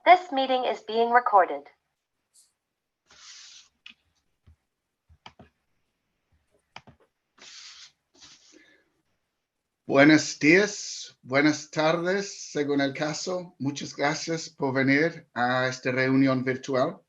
This meeting is being recorded. Buenos días, buenas tardes, según el caso. Muchas gracias por venir a esta reunión virtual.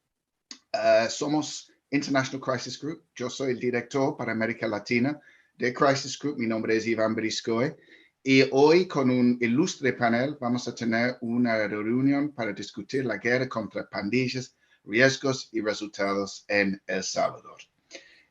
Somos International Crisis Group. Yo soy el director para América Latina de Crisis Group. Mi nombre es Iván Beriscoe. Y hoy, con un ilustre panel, vamos a tener una reunión para discutir la guerra contra pandillas, riesgos y resultados en El Salvador.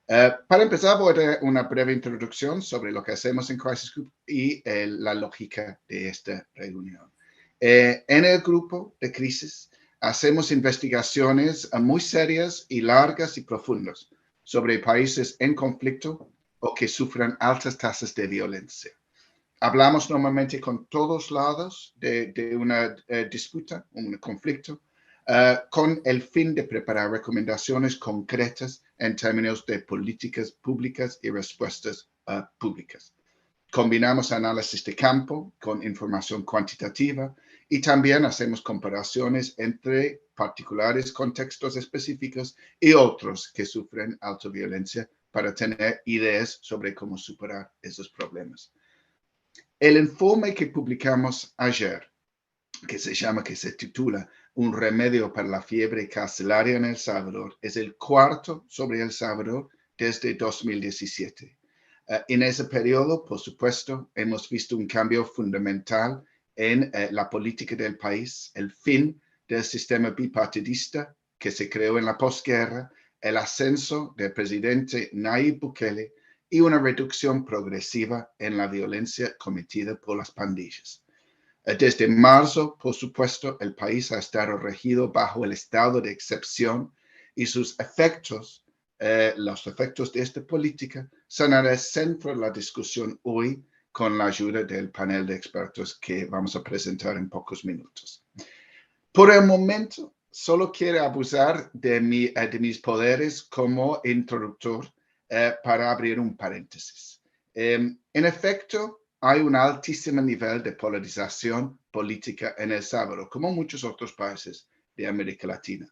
Para empezar, voy a dar una breve introducción sobre lo que hacemos en Crisis Group y la lógica de esta reunión. En el grupo de crisis, hacemos investigaciones muy serias y largas y profundas sobre países en conflicto o que sufren altas tasas de violencia. Hablamos normalmente con todos lados de una disputa, un conflicto, con el fin de preparar recomendaciones concretas en términos de políticas públicas y respuestas públicas. Combinamos análisis de campo con información cuantitativa y también hacemos comparaciones entre particulares contextos específicos y otros que sufren alta violencia para tener ideas sobre cómo superar esos problemas. El informe que publicamos ayer, que se titula Un remedio para la fiebre carcelaria en El Salvador, es el cuarto sobre El Salvador desde 2017. En ese periodo, por supuesto, hemos visto un cambio fundamental en la política del país, el fin del sistema bipartidista que se creó en la posguerra, el ascenso del presidente Nayib Bukele y una reducción progresiva en la violencia cometida por las pandillas. Desde marzo, por supuesto, el país ha estado regido bajo el estado de excepción y sus efectos, los efectos de esta política, son el centro de la discusión hoy con la ayuda del panel de expertos que vamos a presentar en pocos minutos. Por el momento, solo quiero abusar de mis poderes como introductor para abrir un paréntesis. En efecto, hay un altísimo nivel de polarización política en El Salvador, como muchos otros países de América Latina.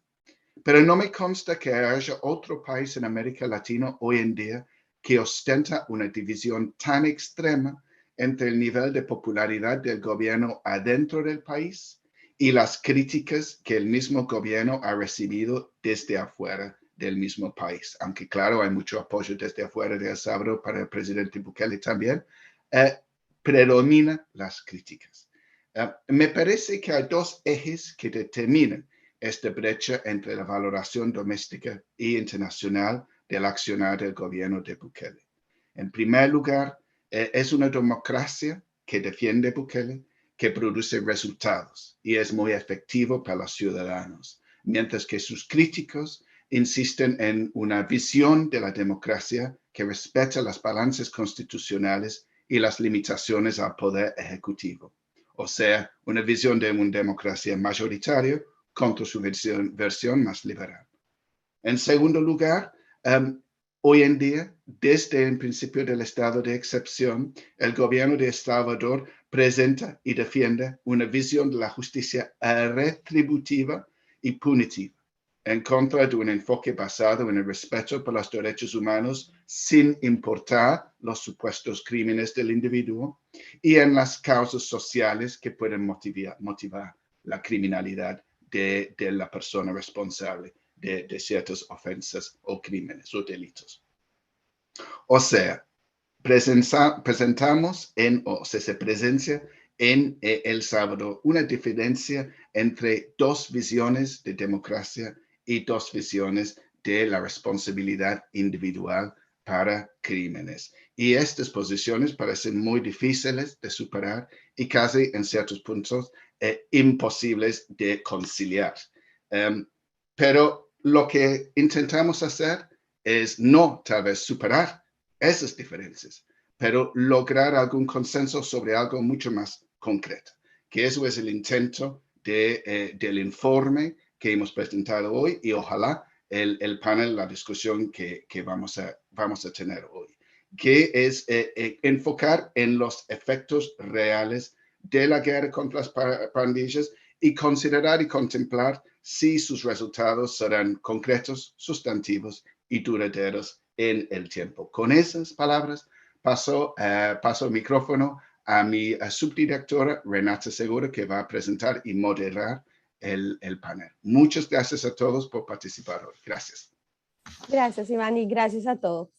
Pero no me consta que haya otro país en América Latina hoy en día que ostenta una división tan extrema entre el nivel de popularidad del gobierno adentro del país y las críticas que el mismo gobierno ha recibido desde afuera del mismo país. Aunque claro, hay mucho apoyo desde afuera de El Salvador para el presidente Bukele también, predominan las críticas. Me parece que hay dos ejes que determinan esta brecha entre la valoración doméstica e internacional del accionar del gobierno de Bukele. En primer lugar, es una democracia que defiende Bukele, que produce resultados y es muy efectivo para los ciudadanos, mientras que sus críticos insisten en una visión de la democracia que respeta las balances constitucionales y las limitaciones al poder ejecutivo. O sea, una visión de una democracia mayoritaria contra su versión más liberal. En segundo lugar, hoy en día, desde el principio del estado de excepción, el gobierno de El Salvador presenta y defiende una visión de la justicia retributiva y punitiva, en contra de un enfoque basado en el respeto por los derechos humanos sin importar los supuestos crímenes del individuo y en las causas sociales que pueden motivar la criminalidad de la persona responsable de ciertas ofensas o crímenes o delitos. O sea, presentamos se presencia en El Salvador una diferencia entre dos visiones de democracia y dos visiones de la responsabilidad individual para crímenes. Y estas posiciones parecen muy difíciles de superar y casi en ciertos puntos imposibles de conciliar. Pero lo que intentamos hacer es no tal vez superar esas diferencias, pero lograr algún consenso sobre algo mucho más concreto, que eso es el intento del informe que hemos presentado hoy y ojalá el panel, la discusión que vamos a tener hoy, que es enfocar en los efectos reales de la guerra contra las pandillas y considerar y contemplar si sus resultados serán concretos, sustantivos y duraderos en el tiempo. Con esas palabras, paso el micrófono a mi subdirectora Renata Segura, que va a presentar y moderar el panel. Muchas gracias a todos por participar hoy. Gracias. Gracias, Iván, y gracias a todos.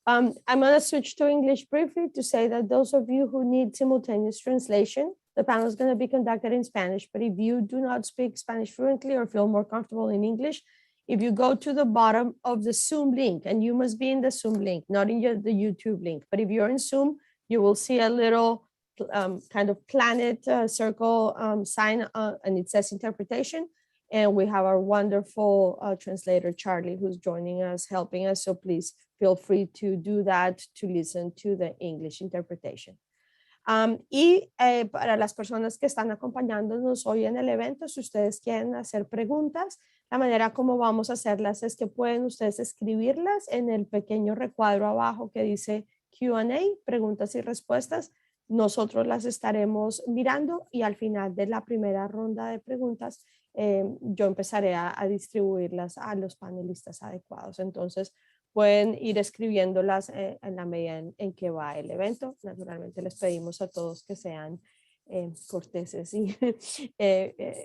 I'm going to switch to English briefly to say that those of you who need simultaneous translation, the panel is going to be conducted in Spanish, but if you do not speak Spanish fluently or feel more comfortable in English, if you go to the bottom of the Zoom link, and you must be in the Zoom link, not in the YouTube link, but if you're in Zoom, you will see a little kind of planet circle sign, and it says interpretation. And we have our wonderful translator, Charlie, who's joining us, helping us. So please feel free to do that, to listen to the English interpretation. Para las personas que están acompañándonos hoy en el evento, si ustedes quieren hacer preguntas, la manera como vamos a hacerlas es que pueden ustedes escribirlas en el pequeño recuadro abajo que dice Q&A, preguntas y respuestas. Nosotros las estaremos mirando y al final de la primera ronda de preguntas, yo empezaré a distribuirlas a los panelistas adecuados. Entonces, pueden ir escribiéndolas en la medida en que va el evento. Naturalmente, les pedimos a todos que sean corteses y,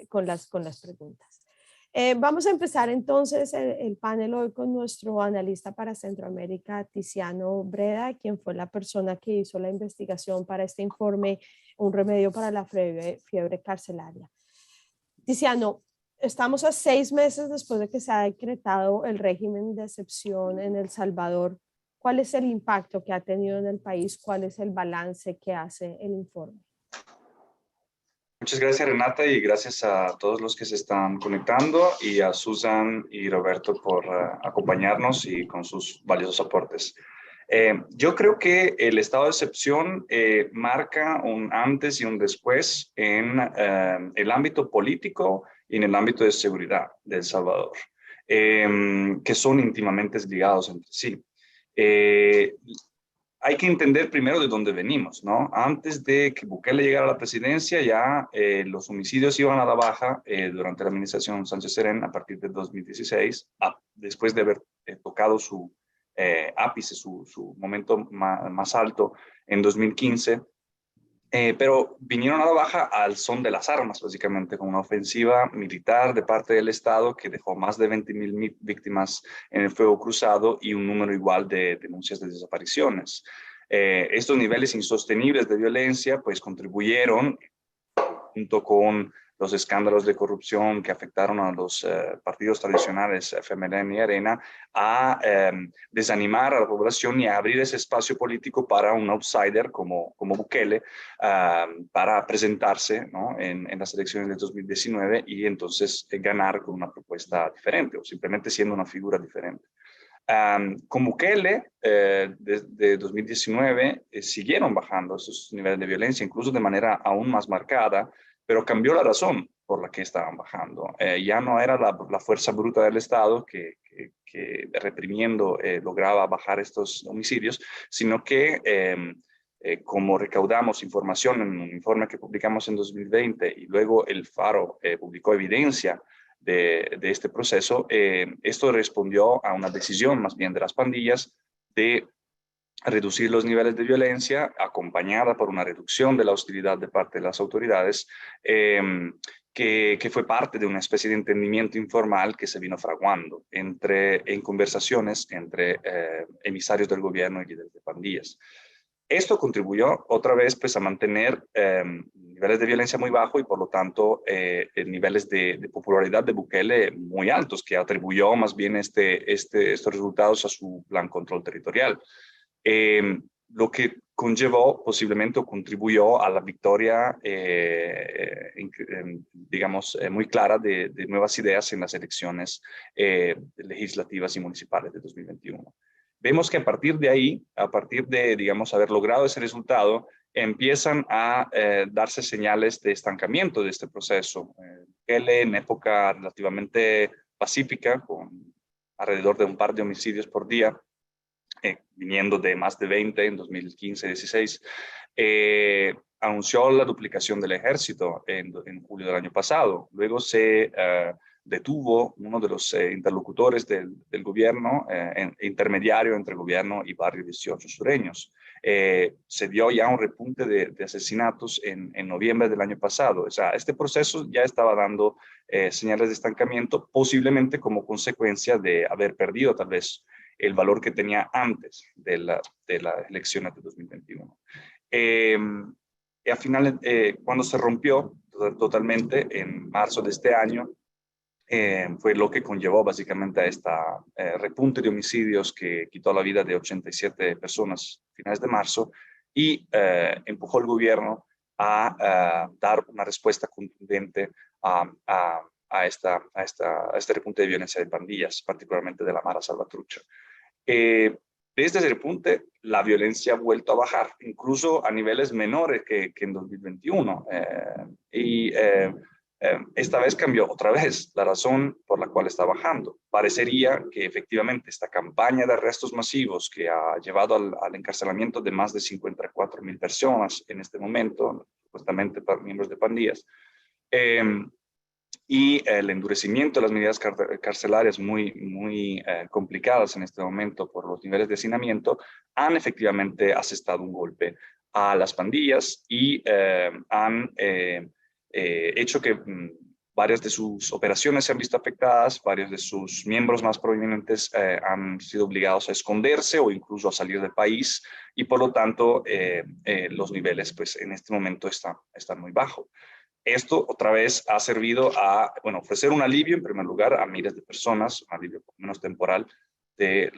con las preguntas. Vamos a empezar entonces el panel hoy con nuestro analista para Centroamérica, Tiziano Breda, quien fue la persona que hizo la investigación para este informe, Un remedio para la fiebre carcelaria. Tiziano, estamos a 6 meses después de que se ha decretado el régimen de excepción en El Salvador. ¿Cuál es el impacto que ha tenido en el país? ¿Cuál es el balance que hace el informe? Muchas gracias, Renata, y gracias a todos los que se están conectando y a Susan y Roberto por acompañarnos y con sus valiosos aportes. Yo creo que el estado de excepción marca un antes y un después en el ámbito político y en el ámbito de seguridad de El Salvador, que son íntimamente ligados entre sí. Hay que entender primero de dónde venimos, ¿no? Antes de que Bukele llegara a la presidencia, ya los homicidios iban a la baja durante la administración Sánchez Serén a partir de 2016, después de haber tocado su ápice, su momento más alto en 2015. Pero vinieron a la baja al son de las armas, básicamente, con una ofensiva militar de parte del Estado que dejó más de 20,000 víctimas en el fuego cruzado y un número igual de denuncias de desapariciones. Estos niveles insostenibles de violencia pues contribuyeron, junto con los escándalos de corrupción que afectaron a los partidos tradicionales FMLN y Arena, a desanimar a la población y a abrir ese espacio político para un outsider como Bukele, para presentarse, ¿no?, en las elecciones de 2019 y entonces ganar con una propuesta diferente o simplemente siendo una figura diferente. Con Bukele, desde 2019, siguieron bajando esos niveles de violencia, incluso de manera aún más marcada, pero cambió la razón por la que estaban bajando. Ya no era la fuerza bruta del Estado que reprimiendo lograba bajar estos homicidios, sino que como recaudamos información en un informe que publicamos en 2020 y luego el Faro publicó evidencia de este proceso, esto respondió a una decisión más bien de las pandillas de reducir los niveles de violencia, acompañada por una reducción de la hostilidad de parte de las autoridades, que fue parte de una especie de entendimiento informal que se vino fraguando en conversaciones entre emisarios del gobierno y líderes de pandillas. Esto contribuyó otra vez pues, a mantener niveles de violencia muy bajos y por lo tanto niveles de popularidad de Bukele muy altos, que atribuyó más bien estos resultados a su plan control territorial. Lo que conllevó posiblemente o contribuyó a la victoria, digamos, muy clara de nuevas ideas en las elecciones legislativas y municipales de 2021. Vemos que a partir de ahí, a partir de, digamos, haber logrado ese resultado, empiezan a darse señales de estancamiento de este proceso. Él en época relativamente pacífica, con alrededor de un par de homicidios por día, viniendo de más de 20 en 2015-16, anunció la duplicación del ejército en julio del año pasado. Luego se detuvo uno de los interlocutores del gobierno, intermediario entre gobierno y barrio 18 sureños. Se dio ya un repunte de asesinatos en noviembre del año pasado. O sea, este proceso ya estaba dando señales de estancamiento, posiblemente como consecuencia de haber perdido tal vez el valor que tenía antes de las elecciones de 2021. Y al final, cuando se rompió totalmente en marzo de este año, fue lo que conllevó básicamente a esta repunte de homicidios que quitó la vida de 87 personas a finales de marzo y empujó al gobierno a dar una respuesta contundente a este repunte de violencia de pandillas, particularmente de la Mara Salvatrucha. Desde ese repunte, la violencia ha vuelto a bajar, incluso a niveles menores que en 2021. Esta vez cambió otra vez la razón por la cual está bajando. Parecería que efectivamente esta campaña de arrestos masivos que ha llevado al encarcelamiento de más de 54,000 personas en este momento, supuestamente miembros de pandillas, y el endurecimiento de las medidas carcelarias muy complicadas en este momento por los niveles de hacinamiento, han efectivamente asestado un golpe a las pandillas y han hecho que varias de sus operaciones se han visto afectadas, varios de sus miembros más prominentes han sido obligados a esconderse o incluso a salir del país y por lo tanto los niveles pues en este momento están muy bajos. Esto otra vez ha servido a ofrecer un alivio en primer lugar a miles de personas, un alivio por lo menos temporal que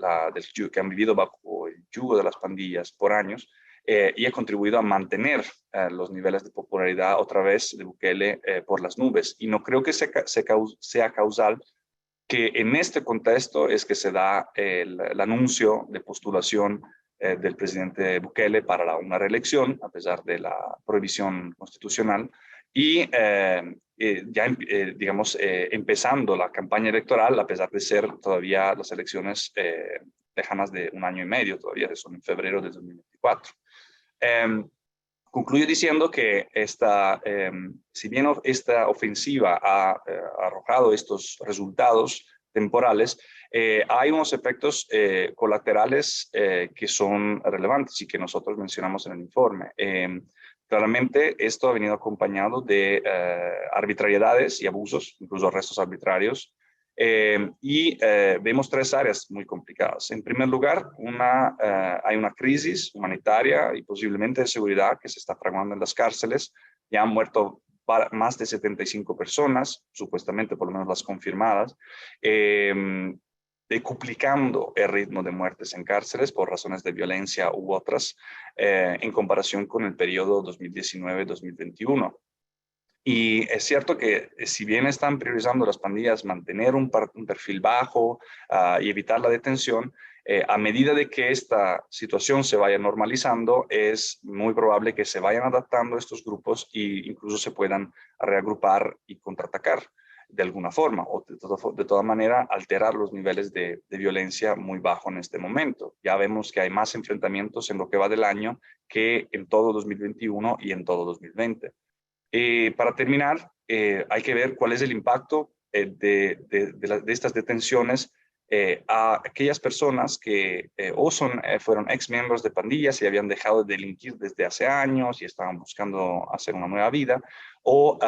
han vivido bajo el yugo de las pandillas por años y ha contribuido a mantener los niveles de popularidad otra vez de Bukele por las nubes. Y no creo que sea causal que en este contexto es que se da el anuncio de postulación del presidente Bukele para una reelección, a pesar de la prohibición constitucional, y digamos, empezando la campaña electoral, a pesar de ser todavía las elecciones lejanas de un año y medio, todavía son en febrero de 2024. Concluyo diciendo que si bien esta ofensiva ha arrojado estos resultados temporales, hay unos efectos colaterales que son relevantes y que nosotros mencionamos en el informe. Claramente esto ha venido acompañado de arbitrariedades y abusos, incluso arrestos arbitrarios, y vemos tres áreas muy complicadas. En primer lugar, hay una crisis humanitaria y posiblemente de seguridad que se está fraguando en las cárceles. Ya han muerto más de 75 personas, supuestamente por lo menos las confirmadas, decuplicando el ritmo de muertes en cárceles por razones de violencia u otras en comparación con el periodo 2019-2021. Y es cierto que si bien están priorizando las pandillas mantener un perfil bajo y evitar la detención, a medida de que esta situación se vaya normalizando, es muy probable que se vayan adaptando estos grupos e incluso se puedan reagrupar y contraatacar de alguna forma o de toda manera alterar los niveles de violencia muy bajo en este momento. Ya vemos que hay más enfrentamientos en lo que va del año que en todo 2021 y en todo 2020. Para terminar, hay que ver cuál es el impacto de estas detenciones a aquellas personas que fueron ex miembros de pandillas y habían dejado de delinquir desde hace años y estaban buscando hacer una nueva vida, o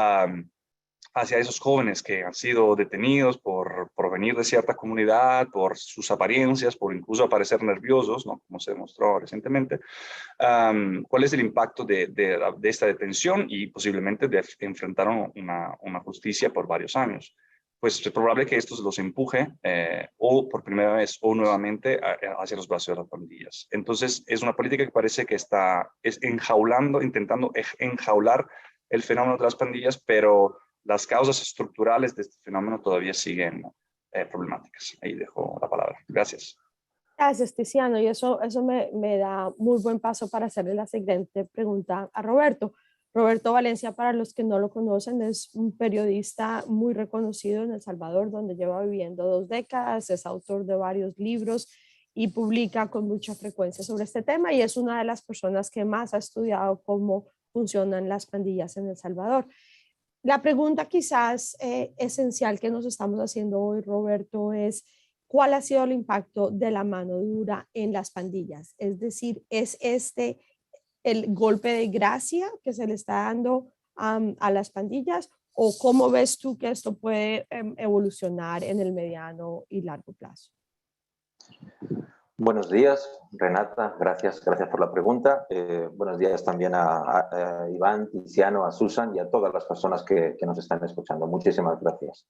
hacia esos jóvenes que han sido detenidos por provenir de cierta comunidad, por sus apariencias, por incluso aparecer nerviosos, ¿no? Como se demostró recientemente. ¿Cuál es el impacto de esta detención y posiblemente de enfrentar una justicia por varios años? Pues es probable que esto los empuje o por primera vez o nuevamente hacia los brazos de las pandillas. Entonces es una política que parece que intentando enjaular el fenómeno de las pandillas, pero las causas estructurales de este fenómeno todavía siguen problemáticas. Ahí dejo la palabra. Gracias. Gracias, Tiziano. Y eso me da muy buen paso para hacerle la siguiente pregunta a Roberto. Roberto Valencia, para los que no lo conocen, es un periodista muy reconocido en El Salvador, donde lleva viviendo 2 décadas, es autor de varios libros y publica con mucha frecuencia sobre este tema y es una de las personas que más ha estudiado cómo funcionan las pandillas en El Salvador. La pregunta quizás esencial que nos estamos haciendo hoy, Roberto, es ¿cuál ha sido el impacto de la mano dura en las pandillas? Es decir, ¿es este el golpe de gracia que se le está dando a las pandillas? ¿O cómo ves tú que esto puede evolucionar en el mediano y largo plazo? Buenos días, Renata. Gracias por la pregunta. Buenos días también a Iván, Tiziano, a Susan y a todas las personas que nos están escuchando. Muchísimas gracias.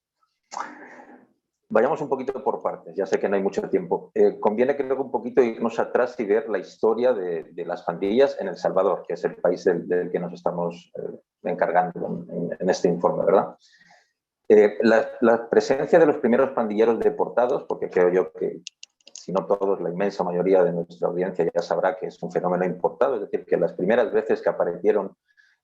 Vayamos un poquito por partes, ya sé que no hay mucho tiempo. Conviene creo que un poquito irnos atrás y ver la historia de las pandillas en El Salvador, que es el país del que nos estamos encargando en este informe, ¿verdad? La presencia de los primeros pandilleros deportados, porque creo yo que si no todos, la inmensa mayoría de nuestra audiencia ya sabrá que es un fenómeno importado, es decir, que las primeras veces que aparecieron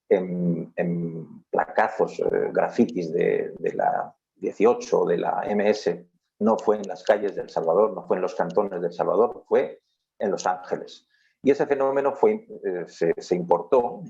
en placazos, grafitis de la 18 de la MS, no fue en las calles de El Salvador, no fue en los cantones de El Salvador, fue en Los Ángeles. Y ese fenómeno se importó,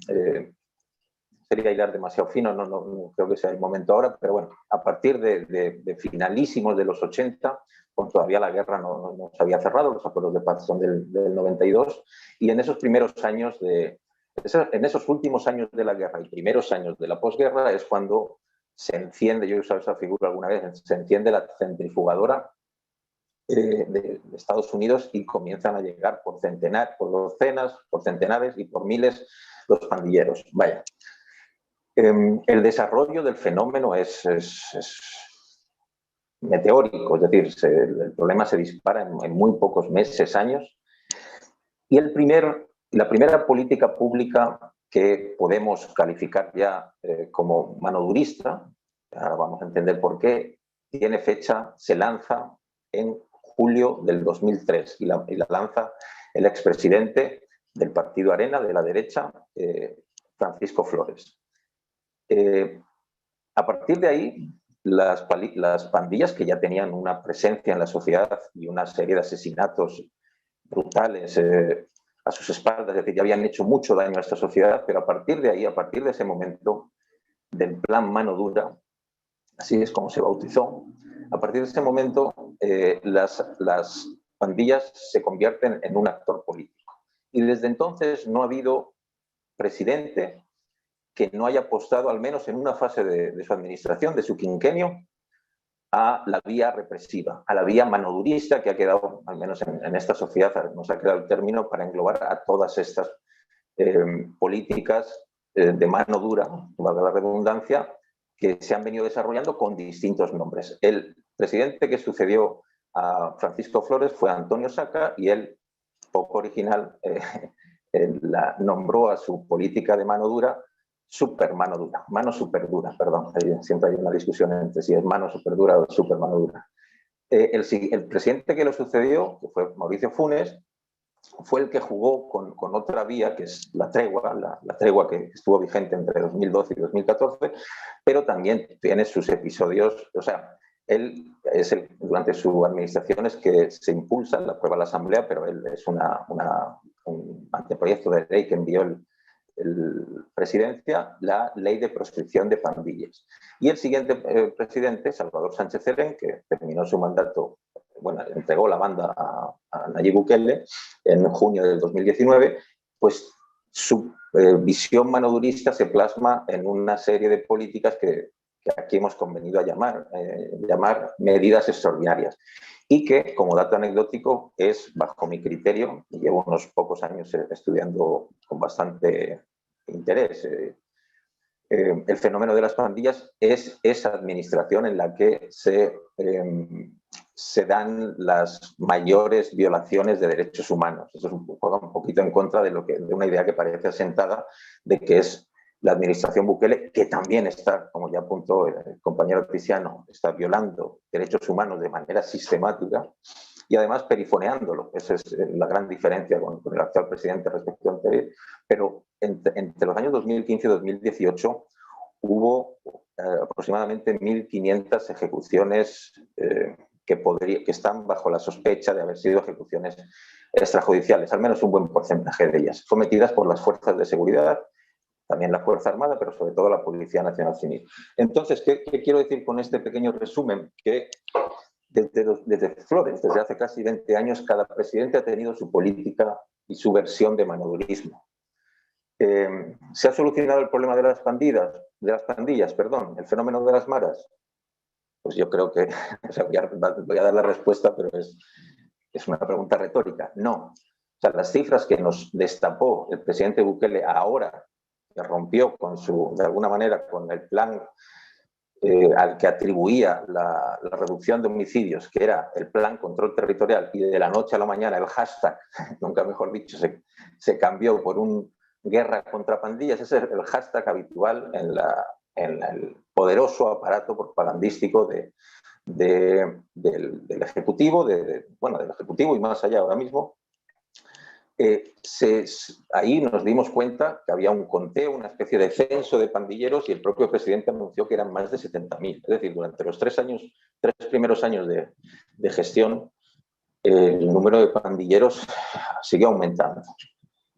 sería hilar demasiado fino, no creo que sea el momento ahora, pero bueno, a partir de finalísimos de los 80, cuando todavía la guerra no se había cerrado, los acuerdos de paz son del 92, y en esos primeros años en esos últimos años de la guerra y primeros años de la posguerra es cuando se enciende, yo he usado esa figura alguna vez, se enciende la centrifugadora de Estados Unidos y comienzan a llegar por docenas, por centenares y por miles los pandilleros. Vaya. El desarrollo del fenómeno es meteórico, es decir, el problema se dispara en muy pocos meses, años. Y la primera política pública que podemos calificar ya como manodurista, ahora vamos a entender por qué, tiene fecha, se lanza en julio del 2003 y la lanza el expresidente del Partido Arena, de la derecha, Francisco Flores. A partir de ahí, las pandillas que ya tenían una presencia en la sociedad y una serie de asesinatos brutales a sus espaldas, es decir, ya habían hecho mucho daño a esta sociedad, pero a partir de ahí, a partir de ese momento del plan mano dura, así es como se bautizó, a partir de ese momento las pandillas se convierten en un actor político. Y desde entonces no ha habido presidente que no haya apostado, al menos en una fase de su administración, de su quinquenio, a la vía represiva, a la vía manodurista que ha quedado, al menos en esta sociedad, nos ha quedado el término para englobar a todas estas políticas de mano dura, valga la redundancia, que se han venido desarrollando con distintos nombres. El presidente que sucedió a Francisco Flores fue Antonio Saca y él, poco original, nombró a su política de mano dura mano superdura, perdón, siempre hay una discusión entre si es mano superdura o super mano dura. El presidente que lo sucedió, que fue Mauricio Funes, fue el que jugó con otra vía, que es la tregua, la tregua que estuvo vigente entre 2012 y 2014, pero también tiene sus episodios, o sea, él durante su administración es que se impulsa, la aprueba la Asamblea, pero él es un anteproyecto de ley que envió el presidencia, la ley de proscripción de pandillas. Y el siguiente presidente, Salvador Sánchez Serén, que terminó su mandato, bueno, entregó la banda a Nayib Bukele en junio del 2019, pues su visión manodurista se plasma en una serie de políticas que aquí hemos convenido a llamar medidas extraordinarias y que, como dato anecdótico, es, bajo mi criterio, y llevo unos pocos años estudiando con bastante interés el fenómeno de las pandillas, es esa administración en la que se dan las mayores violaciones de derechos humanos. Eso es un poquito en contra de una idea que parece asentada de que es la administración Bukele, que también está, como ya apuntó el compañero Tiziano, está violando derechos humanos de manera sistemática y además perifoneándolo. Esa es la gran diferencia con el actual presidente respecto al anterior. Pero entre los años 2015 y 2018 hubo aproximadamente 1.500 ejecuciones que están bajo la sospecha de haber sido ejecuciones extrajudiciales, al menos un buen porcentaje de ellas, cometidas por las fuerzas de seguridad, también la Fuerza Armada, pero sobre todo la Policía Nacional Civil. Entonces, ¿qué quiero decir con este pequeño resumen? Que desde Flores, desde hace casi 20 años, cada presidente ha tenido su política y su versión de manodurismo. ¿Se ha solucionado el problema de las pandillas, el fenómeno de las maras? Pues yo creo que, o sea, voy a dar la respuesta, pero es una pregunta retórica. No. O sea, las cifras que nos destapó el presidente Bukele ahora, que rompió con de alguna manera con el plan al que atribuía la reducción de homicidios, que era el plan control territorial, y de la noche a la mañana el hashtag, nunca mejor dicho, se cambió por un guerra contra pandillas. Ese es el hashtag habitual en el poderoso aparato propagandístico del Ejecutivo, del Ejecutivo y más allá ahora mismo. Ahí nos dimos cuenta que había un conteo, una especie de censo de pandilleros, y el propio presidente anunció que eran más de 70.000. Es decir, durante los tres primeros años de gestión, el número de pandilleros siguió aumentando.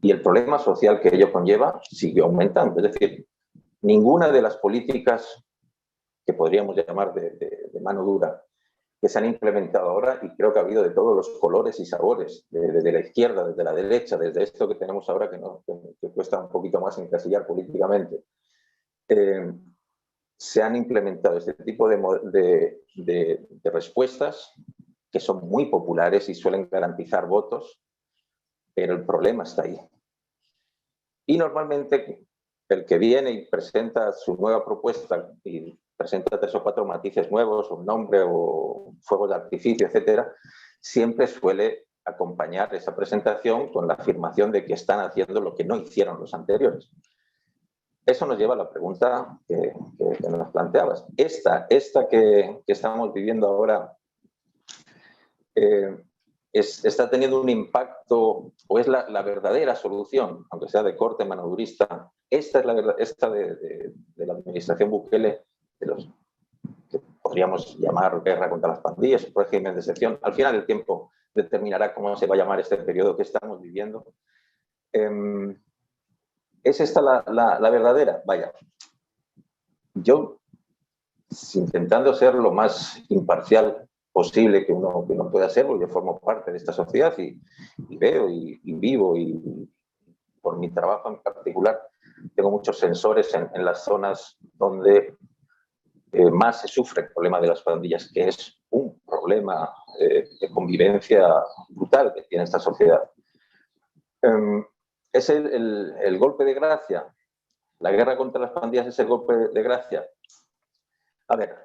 Y el problema social que ello conlleva siguió aumentando. Es decir, ninguna de las políticas que podríamos llamar de mano dura que se han implementado ahora, y creo que ha habido de todos los colores y sabores, desde la izquierda, desde la derecha, desde esto que tenemos ahora que cuesta un poquito más encasillar políticamente, se han implementado este tipo de respuestas que son muy populares y suelen garantizar votos, pero el problema está ahí. Y normalmente el que viene y presenta su nueva propuesta y presenta 3 o 4 matices nuevos, un nombre o fuegos de artificio, etcétera, siempre suele acompañar esa presentación con la afirmación de que están haciendo lo que no hicieron los anteriores. Eso nos lleva a la pregunta que nos planteabas. Esta que estamos viviendo ahora está teniendo un impacto, o es la verdadera solución, aunque sea de corte manodurista. Esta es la verdad, de la administración Bukele, de los que podríamos llamar guerra contra las pandillas, régimen de excepción. Al final del tiempo determinará cómo se va a llamar este periodo que estamos viviendo. ¿Es esta la verdadera? Vaya, yo, intentando ser lo más imparcial posible que uno pueda ser, porque yo formo parte de esta sociedad y veo y vivo, y por mi trabajo en particular tengo muchos sensores en las zonas donde más se sufre el problema de las pandillas, que es un problema de convivencia brutal que tiene esta sociedad. ¿Es el golpe de gracia? ¿La guerra contra las pandillas es el golpe de gracia? A ver,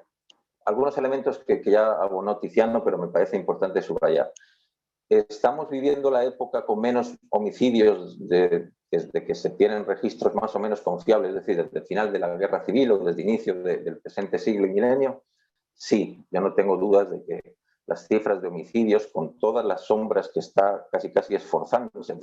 algunos elementos que ya abonó Tiziano, pero me parece importante subrayar. Estamos viviendo la época con menos homicidios desde que se tienen registros más o menos confiables, es decir, desde el final de la guerra civil o desde el inicio del presente siglo y milenio. Sí, yo no tengo dudas de que las cifras de homicidios, con todas las sombras que está casi esforzándose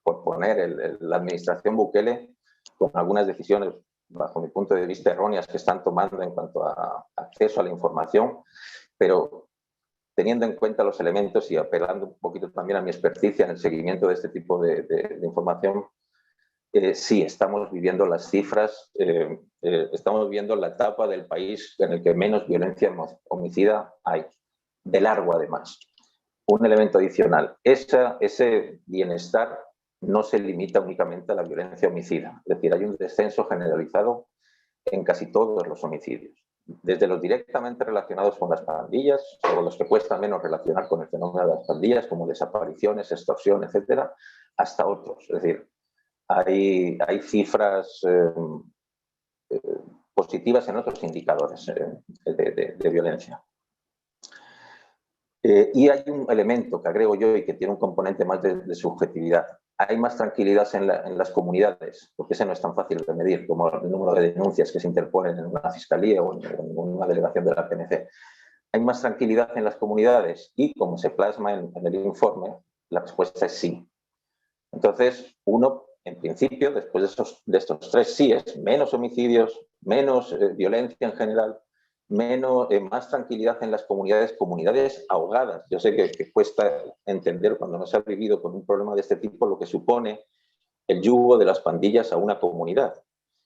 por poner la administración Bukele, con algunas decisiones, bajo mi punto de vista, erróneas que están tomando en cuanto a acceso a la información, pero teniendo en cuenta los elementos y apelando un poquito también a mi experticia en el seguimiento de este tipo de información, sí, estamos viviendo las cifras, estamos viviendo la etapa del país en el que menos violencia homicida hay, de largo además. Un elemento adicional, ese bienestar no se limita únicamente a la violencia homicida, es decir, hay un descenso generalizado en casi todos los homicidios, desde los directamente relacionados con las pandillas, o los que cuesta menos relacionar con el fenómeno de las pandillas, como desapariciones, extorsión, etcétera, hasta otros. Es decir, hay cifras positivas en otros indicadores de violencia. Y hay un elemento que agrego yo y que tiene un componente más de subjetividad. Hay más tranquilidad en las comunidades, porque ese no es tan fácil de medir como el número de denuncias que se interponen en una fiscalía o en una delegación de la PNC. Hay más tranquilidad en las comunidades y, como se plasma en el informe, la respuesta es sí. Entonces, uno, en principio, después de estos 3 síes, menos homicidios, menos violencia en general, más tranquilidad en las comunidades ahogadas. Yo sé que cuesta entender cuando no se ha vivido con un problema de este tipo lo que supone el yugo de las pandillas a una comunidad.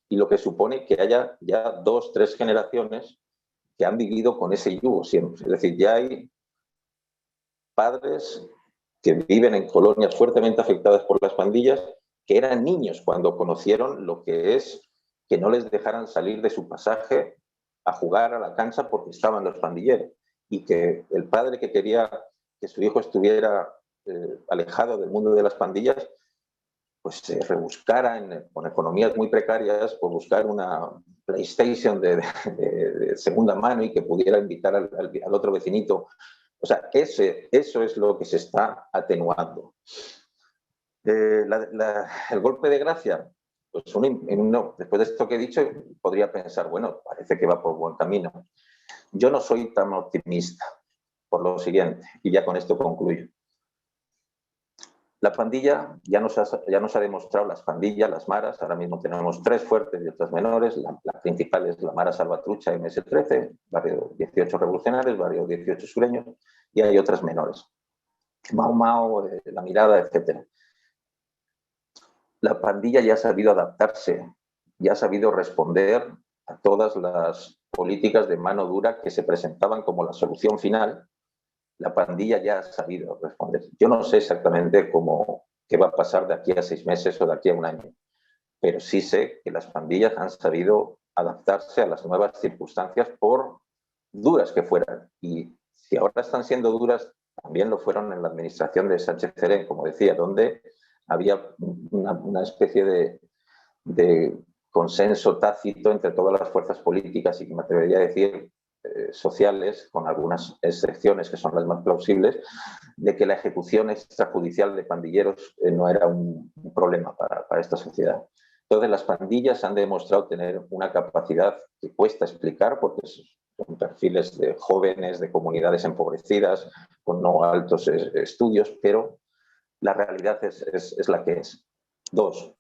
y lo que supone que haya ya 2, 3 generaciones que han vivido con ese yugo siempre. Es decir, ya hay padres que viven en colonias fuertemente afectadas por las pandillas, que eran niños cuando conocieron lo que es que no les dejaran salir de su pasaje a jugar a la cancha porque estaban los pandilleros, y que el padre que quería que su hijo estuviera alejado del mundo de las pandillas, pues se rebuscara con economías muy precarias por buscar una PlayStation de segunda mano y que pudiera invitar al otro vecinito. O sea, eso es lo que se está atenuando. El golpe de gracia, pues después de esto que he dicho, podría pensar, bueno, parece que va por buen camino. Yo no soy tan optimista por lo siguiente, y ya con esto concluyo. La pandilla ya nos ha demostrado, las pandillas, las maras, ahora mismo tenemos 3 fuertes y otras menores. La principal es la Mara Salvatrucha MS-13, barrio 18 revolucionarios, barrio 18 sureños, y hay otras menores. Mau Mau, La Mirada, etc. La pandilla ya ha sabido adaptarse, ya ha sabido responder a todas las políticas de mano dura que se presentaban como la solución final. La pandilla ya ha sabido responder. Yo no sé exactamente qué va a pasar de aquí a 6 meses o de aquí a 1 año, pero sí sé que las pandillas han sabido adaptarse a las nuevas circunstancias, por duras que fueran. Y si ahora están siendo duras, también lo fueron en la administración de Sánchez Cerén, como decía, donde había una especie de consenso tácito entre todas las fuerzas políticas y, me atrevería a decir, sociales, con algunas excepciones que son las más plausibles, de que la ejecución extrajudicial de pandilleros no era un problema para esta sociedad. Entonces, las pandillas han demostrado tener una capacidad que cuesta explicar, porque son perfiles de jóvenes, de comunidades empobrecidas, con no altos estudios, pero la realidad es la que es. 2.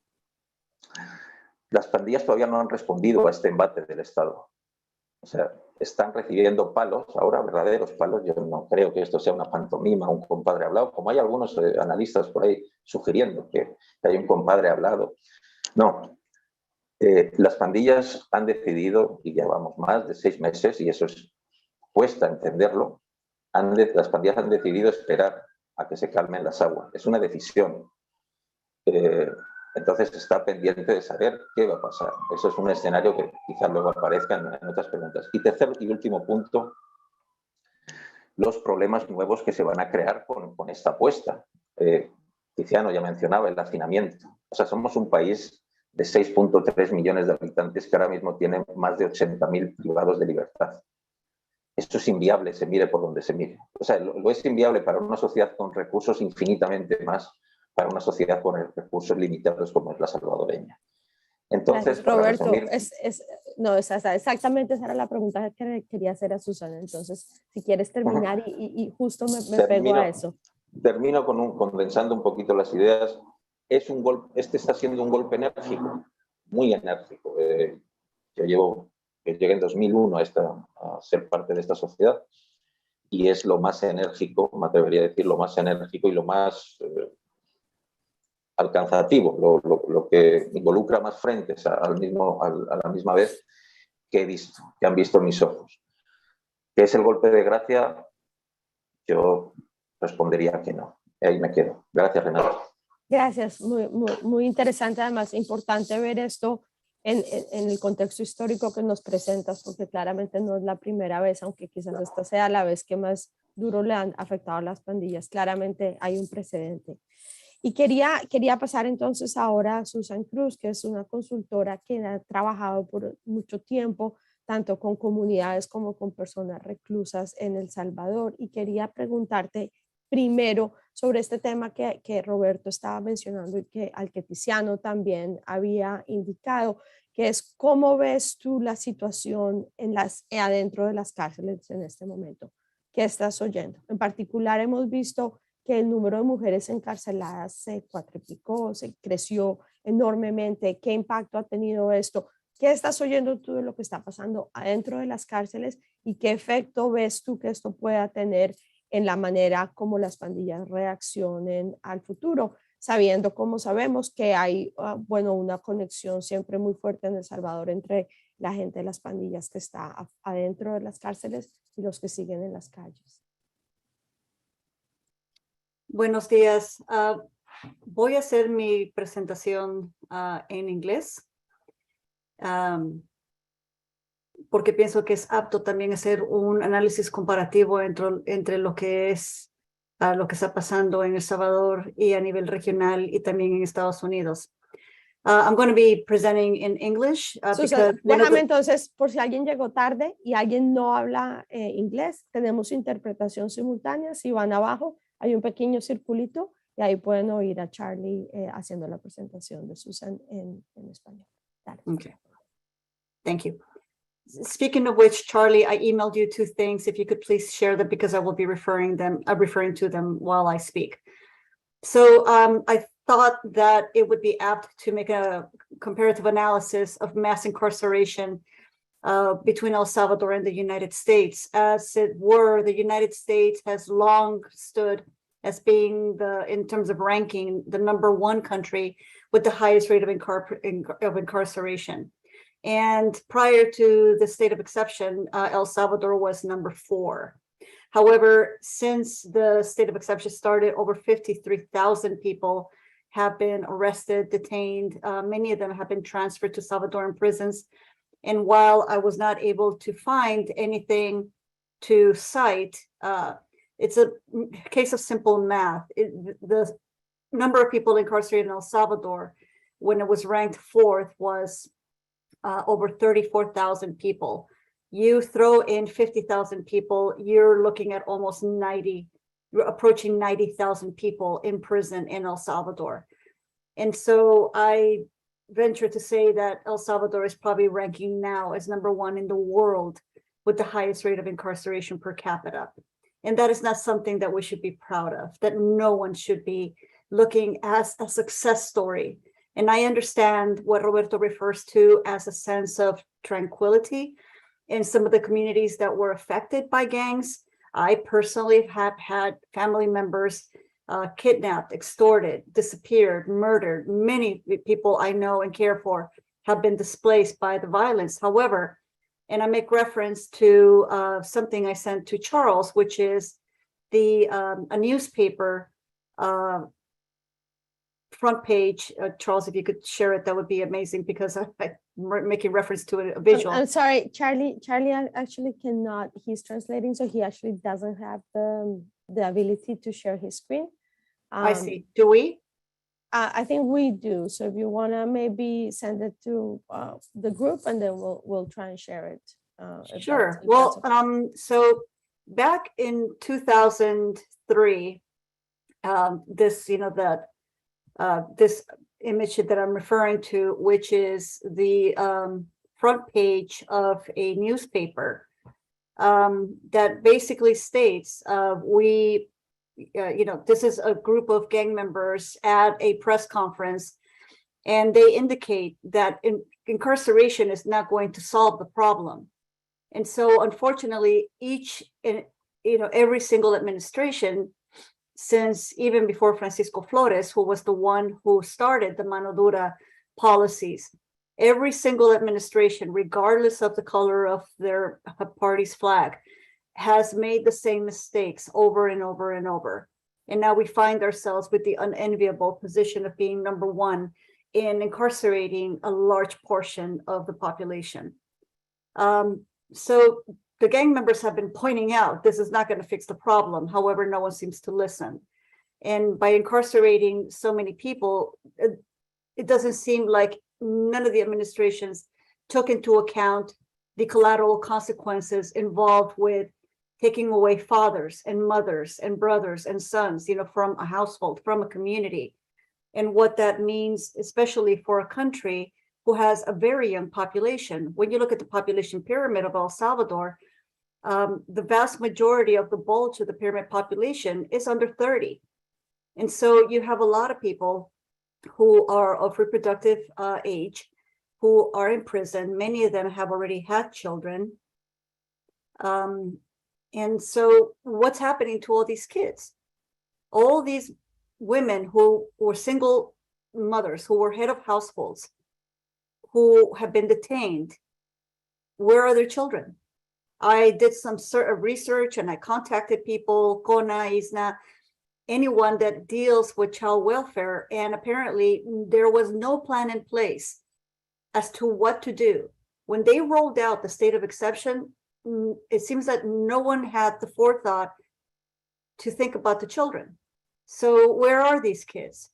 Las pandillas todavía no han respondido a este embate del Estado. O sea, están recibiendo palos, ahora verdaderos palos. Yo no creo que esto sea una pantomima, un compadre hablado, como hay algunos analistas por ahí sugiriendo que hay un compadre hablado. No. Las pandillas han decidido, y llevamos más de 6 meses, y eso cuesta entenderlo, las pandillas han decidido esperar a que se calmen las aguas. Es una decisión. Entonces está pendiente de saber qué va a pasar. Eso es un escenario que quizás luego aparezca en otras preguntas. Y tercer y último punto, los problemas nuevos que se van a crear con esta apuesta. Tiziano ya mencionaba el hacinamiento. O sea, somos un país de 6.3 millones de habitantes que ahora mismo tienen más de 80.000 privados de libertad. Esto es inviable, se mire por donde se mire. O sea, lo es inviable para una sociedad con recursos infinitamente más para una sociedad con recursos limitados como es la salvadoreña. Entonces, gracias, Roberto, exactamente esa era la pregunta que quería hacer a Susana. Entonces, si quieres terminar y justo me pego a eso. Termino condensando un poquito las ideas. Este está siendo un golpe enérgico, muy enérgico. Yo llegué en 2001 a ser parte de esta sociedad, y es lo más enérgico, me atrevería a decir, lo más enérgico y lo más alcanzativo, lo que involucra más frentes a la misma vez que he visto, que han visto mis ojos. ¿Qué es el golpe de gracia? Yo respondería que no. Ahí me quedo. Gracias, Renato. Gracias, muy interesante, además importante ver esto en el contexto histórico que nos presentas, porque claramente no es la primera vez, aunque quizás esta sea la vez que más duro le han afectado a las pandillas. Claramente hay un precedente. Y quería pasar entonces ahora a Susan Cruz, que es una consultora que ha trabajado por mucho tiempo, tanto con comunidades como con personas reclusas en El Salvador. Y quería preguntarte primero sobre este tema que Roberto estaba mencionando y al que Tiziano también había indicado, que es cómo ves tú la situación adentro de las cárceles en este momento. ¿Qué estás oyendo? En particular hemos visto que el número de mujeres encarceladas se cuatriplicó, se creció enormemente. ¿Qué impacto ha tenido esto? ¿Qué estás oyendo tú de lo que está pasando adentro de las cárceles y qué efecto ves tú que esto pueda tener en la manera como las pandillas reaccionen al futuro? sabiendo, como sabemos, que hay, bueno, una conexión siempre muy fuerte en El Salvador entre la gente de las pandillas que está adentro de las cárceles y los que siguen en las calles. Buenos días. Voy a hacer mi presentación en inglés, porque pienso que es apto también hacer un análisis comparativo entre lo que es lo que está pasando en El Salvador y a nivel regional y también en Estados Unidos. I'm going to be presenting in English Susan, because one of déjame the, entonces, por si alguien llegó tarde y alguien no habla inglés, tenemos interpretación simultánea. Si van abajo, hay un pequeño circulito y ahí pueden oír a Charlie haciendo la presentación de Susan en español. Dale. Okay. Thank you. Speaking of which, Charlie, I emailed you two things. If you could please share them because I will be referring to them while I speak. So I thought that it would be apt to make a comparative analysis of mass incarceration between El Salvador and the United States. As it were, the United States has long stood as being in terms of ranking, the #1 country with the highest rate of incarceration. And prior to the state of exception, El Salvador was #4. However, since the state of exception started, over 53,000 people have been arrested, detained. Many of them have been transferred to Salvadoran prisons. And while I was not able to find anything to cite, it's a case of simple math. The number of people incarcerated in El Salvador when it was ranked 4th was over 34,000 people. You throw in 50,000 people, you're looking at almost approaching 90,000 people in prison in El Salvador. And so I venture to say that El Salvador is probably ranking now as #1 in the world with the highest rate of incarceration per capita. And that is not something that we should be proud of, that no one should be looking as a success story. And I understand what Roberto refers to as a sense of tranquility in some of the communities that were affected by gangs. I personally have had family members kidnapped, extorted, disappeared, murdered. Many people I know and care for have been displaced by the violence. However, and I make reference to something I sent to Charles, which is a newspaper front page. Charles, if you could share it, that would be amazing, because I'm making reference to a visual. I'm sorry, Charlie actually cannot, he's translating, so he actually doesn't have the ability to share his screen. I see. Do we? I think we do. So if you want to maybe send it to the group, and then we'll try and share it. Sure. Well, so back in 2003, this, this image that I'm referring to, which is the front page of a newspaper that basically states this is a group of gang members at a press conference, and they indicate that incarceration is not going to solve the problem. And so unfortunately, every single administration, since even before Francisco Flores, who was the one who started the Mano Dura policies, every single administration, regardless of the color of their party's flag, has made the same mistakes over and over and over. And now we find ourselves with the unenviable position of being #1 in incarcerating a large portion of the population. So the gang members have been pointing out this is not going to fix the problem. However, no one seems to listen. And by incarcerating so many people, it doesn't seem like none of the administrations took into account the collateral consequences involved with taking away fathers and mothers and brothers and sons, from a household, from a community, and what that means, especially for a country who has a very young population. When you look at the population pyramid of El Salvador, the vast majority of the bulge of the pyramid population is under 30. And so you have a lot of people who are of reproductive age, who are in prison. Many of them have already had children. And so what's happening to all these kids? All these women who were single mothers, who were head of households, who have been detained. Where are their children? I did some sort of research and I contacted people, CONA, ISNA, anyone that deals with child welfare, and apparently there was no plan in place as to what to do. When they rolled out the state of exception, it seems that no one had the forethought to think about the children. So where are these kids?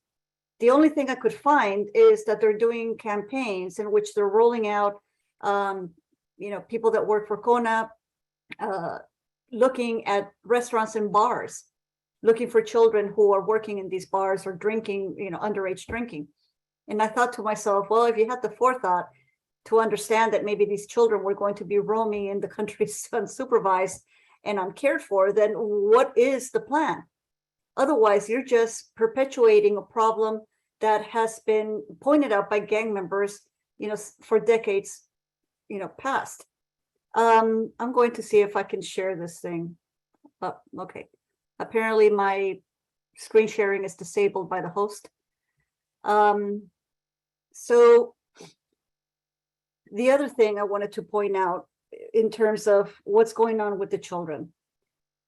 The only thing I could find is that they're doing campaigns in which they're rolling out, people that work for CONA, looking at restaurants and bars, looking for children who are working in these bars or drinking, underage drinking. And I thought to myself, well, if you had the forethought to understand that maybe these children were going to be roaming in the country unsupervised and uncared for, then what is the plan? Otherwise, you're just perpetuating a problem that has been pointed out by gang members, for decades, past. I'm going to see if I can share this thing. Oh, okay. Apparently my screen sharing is disabled by the host. So the other thing I wanted to point out in terms of what's going on with the children,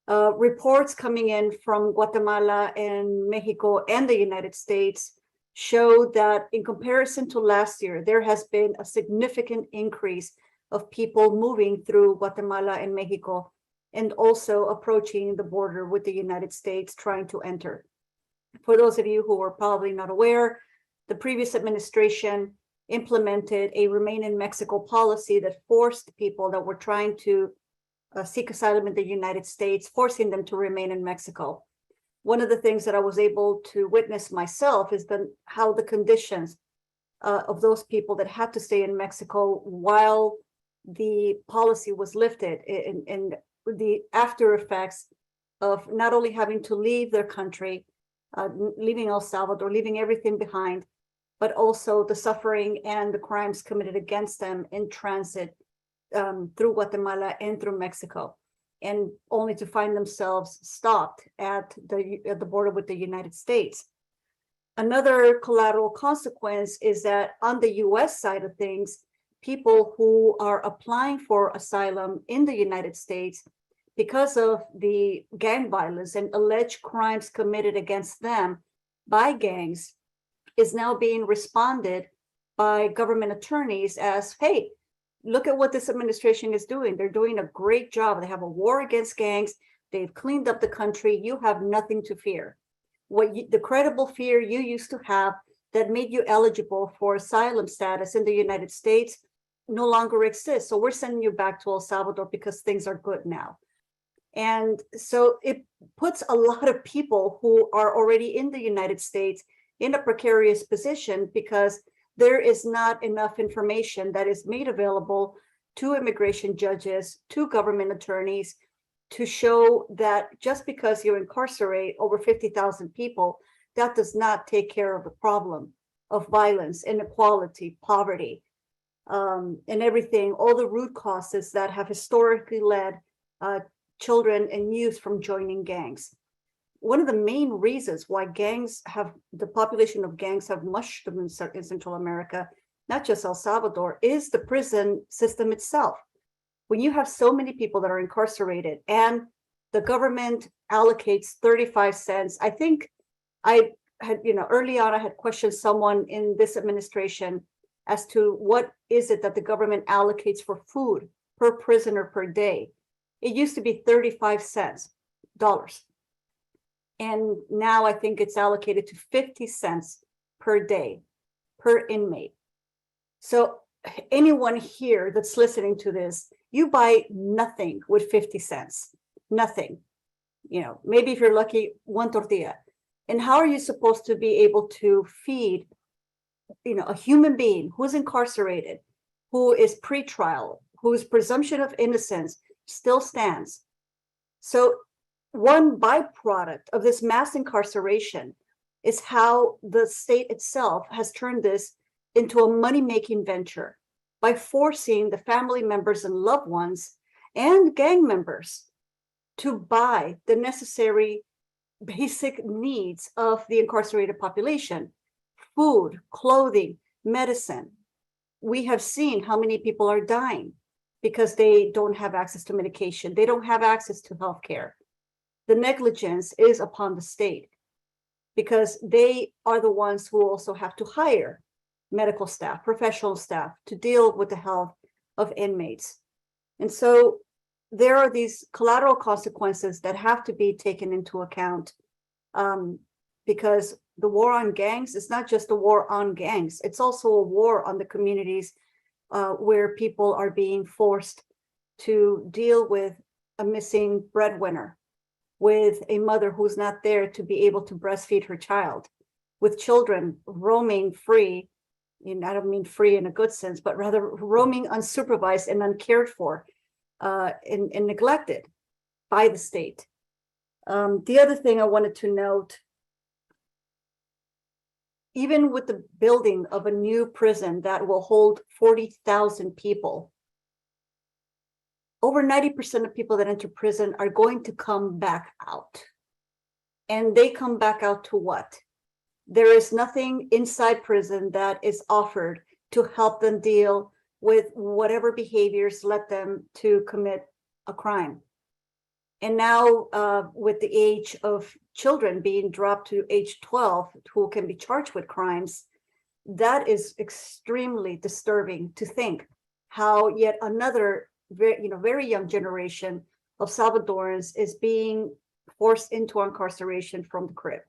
reports coming in from Guatemala and Mexico and the United States show that in comparison to last year, there has been a significant increase of people moving through Guatemala and Mexico and also approaching the border with the United States trying to enter. For those of you who are probably not aware, the previous administration implemented a Remain in Mexico policy that forced people that were trying to seek asylum in the United States, forcing them to remain in Mexico. One of the things that I was able to witness myself is how the conditions of those people that had to stay in Mexico while the policy was lifted, and the after effects of not only having to leave their country, leaving El Salvador, leaving everything behind, but also the suffering and the crimes committed against them in transit through Guatemala and through Mexico, and only to find themselves stopped at the border with the United States. Another collateral consequence is that on the US side of things, people who are applying for asylum in the United States, because of the gang violence and alleged crimes committed against them by gangs, is now being responded by government attorneys as, hey, look at what this administration is doing. They're doing a great job. They have a war against gangs. They've cleaned up the country. You have nothing to fear. The credible fear you used to have that made you eligible for asylum status in the United States no longer exists. So we're sending you back to El Salvador because things are good now. And so it puts a lot of people who are already in the United States in a precarious position because there is not enough information that is made available to immigration judges, to government attorneys, to show that just because you incarcerate over 50,000 people, that does not take care of the problem of violence, inequality, poverty, and everything, all the root causes that have historically led children and youth from joining gangs. One of the main reasons why the population of gangs have mushroomed in Central America, not just El Salvador, is the prison system itself. When you have so many people that are incarcerated and the government allocates 35 cents, I think I had, early on, I had questioned someone in this administration as to what is it that the government allocates for food per prisoner per day. It used to be 35 cents. And now I think it's allocated to 50 cents per day, per inmate. So anyone here that's listening to this, you buy nothing with 50 cents, nothing. Maybe if you're lucky, one tortilla. And how are you supposed to be able to feed, a human being who's incarcerated, who is pretrial, whose presumption of innocence still stands? So one byproduct of this mass incarceration is how the state itself has turned this into a money-making venture by forcing the family members and loved ones and gang members to buy the necessary basic needs of the incarcerated population: food, clothing, medicine. We have seen how many people are dying because they don't have access to medication. They don't have access to healthcare. The negligence is upon the state because they are the ones who also have to hire medical staff, professional staff to deal with the health of inmates. And so there are these collateral consequences that have to be taken into account, because the war on gangs is not just a war on gangs, it's also a war on the communities where people are being forced to deal with a missing breadwinner, with a mother who's not there to be able to breastfeed her child, with children roaming free. And I don't mean free in a good sense, but rather roaming unsupervised and uncared for and neglected by the state. The other thing I wanted to note, even with the building of a new prison that will hold 40,000 people, over 90% of people that enter prison are going to come back out. And they come back out to what? There is nothing inside prison that is offered to help them deal with whatever behaviors led them to commit a crime. And now with the age of children being dropped to age 12 who can be charged with crimes, that is extremely disturbing to think how yet another very young generation of Salvadorans is being forced into incarceration from the crib.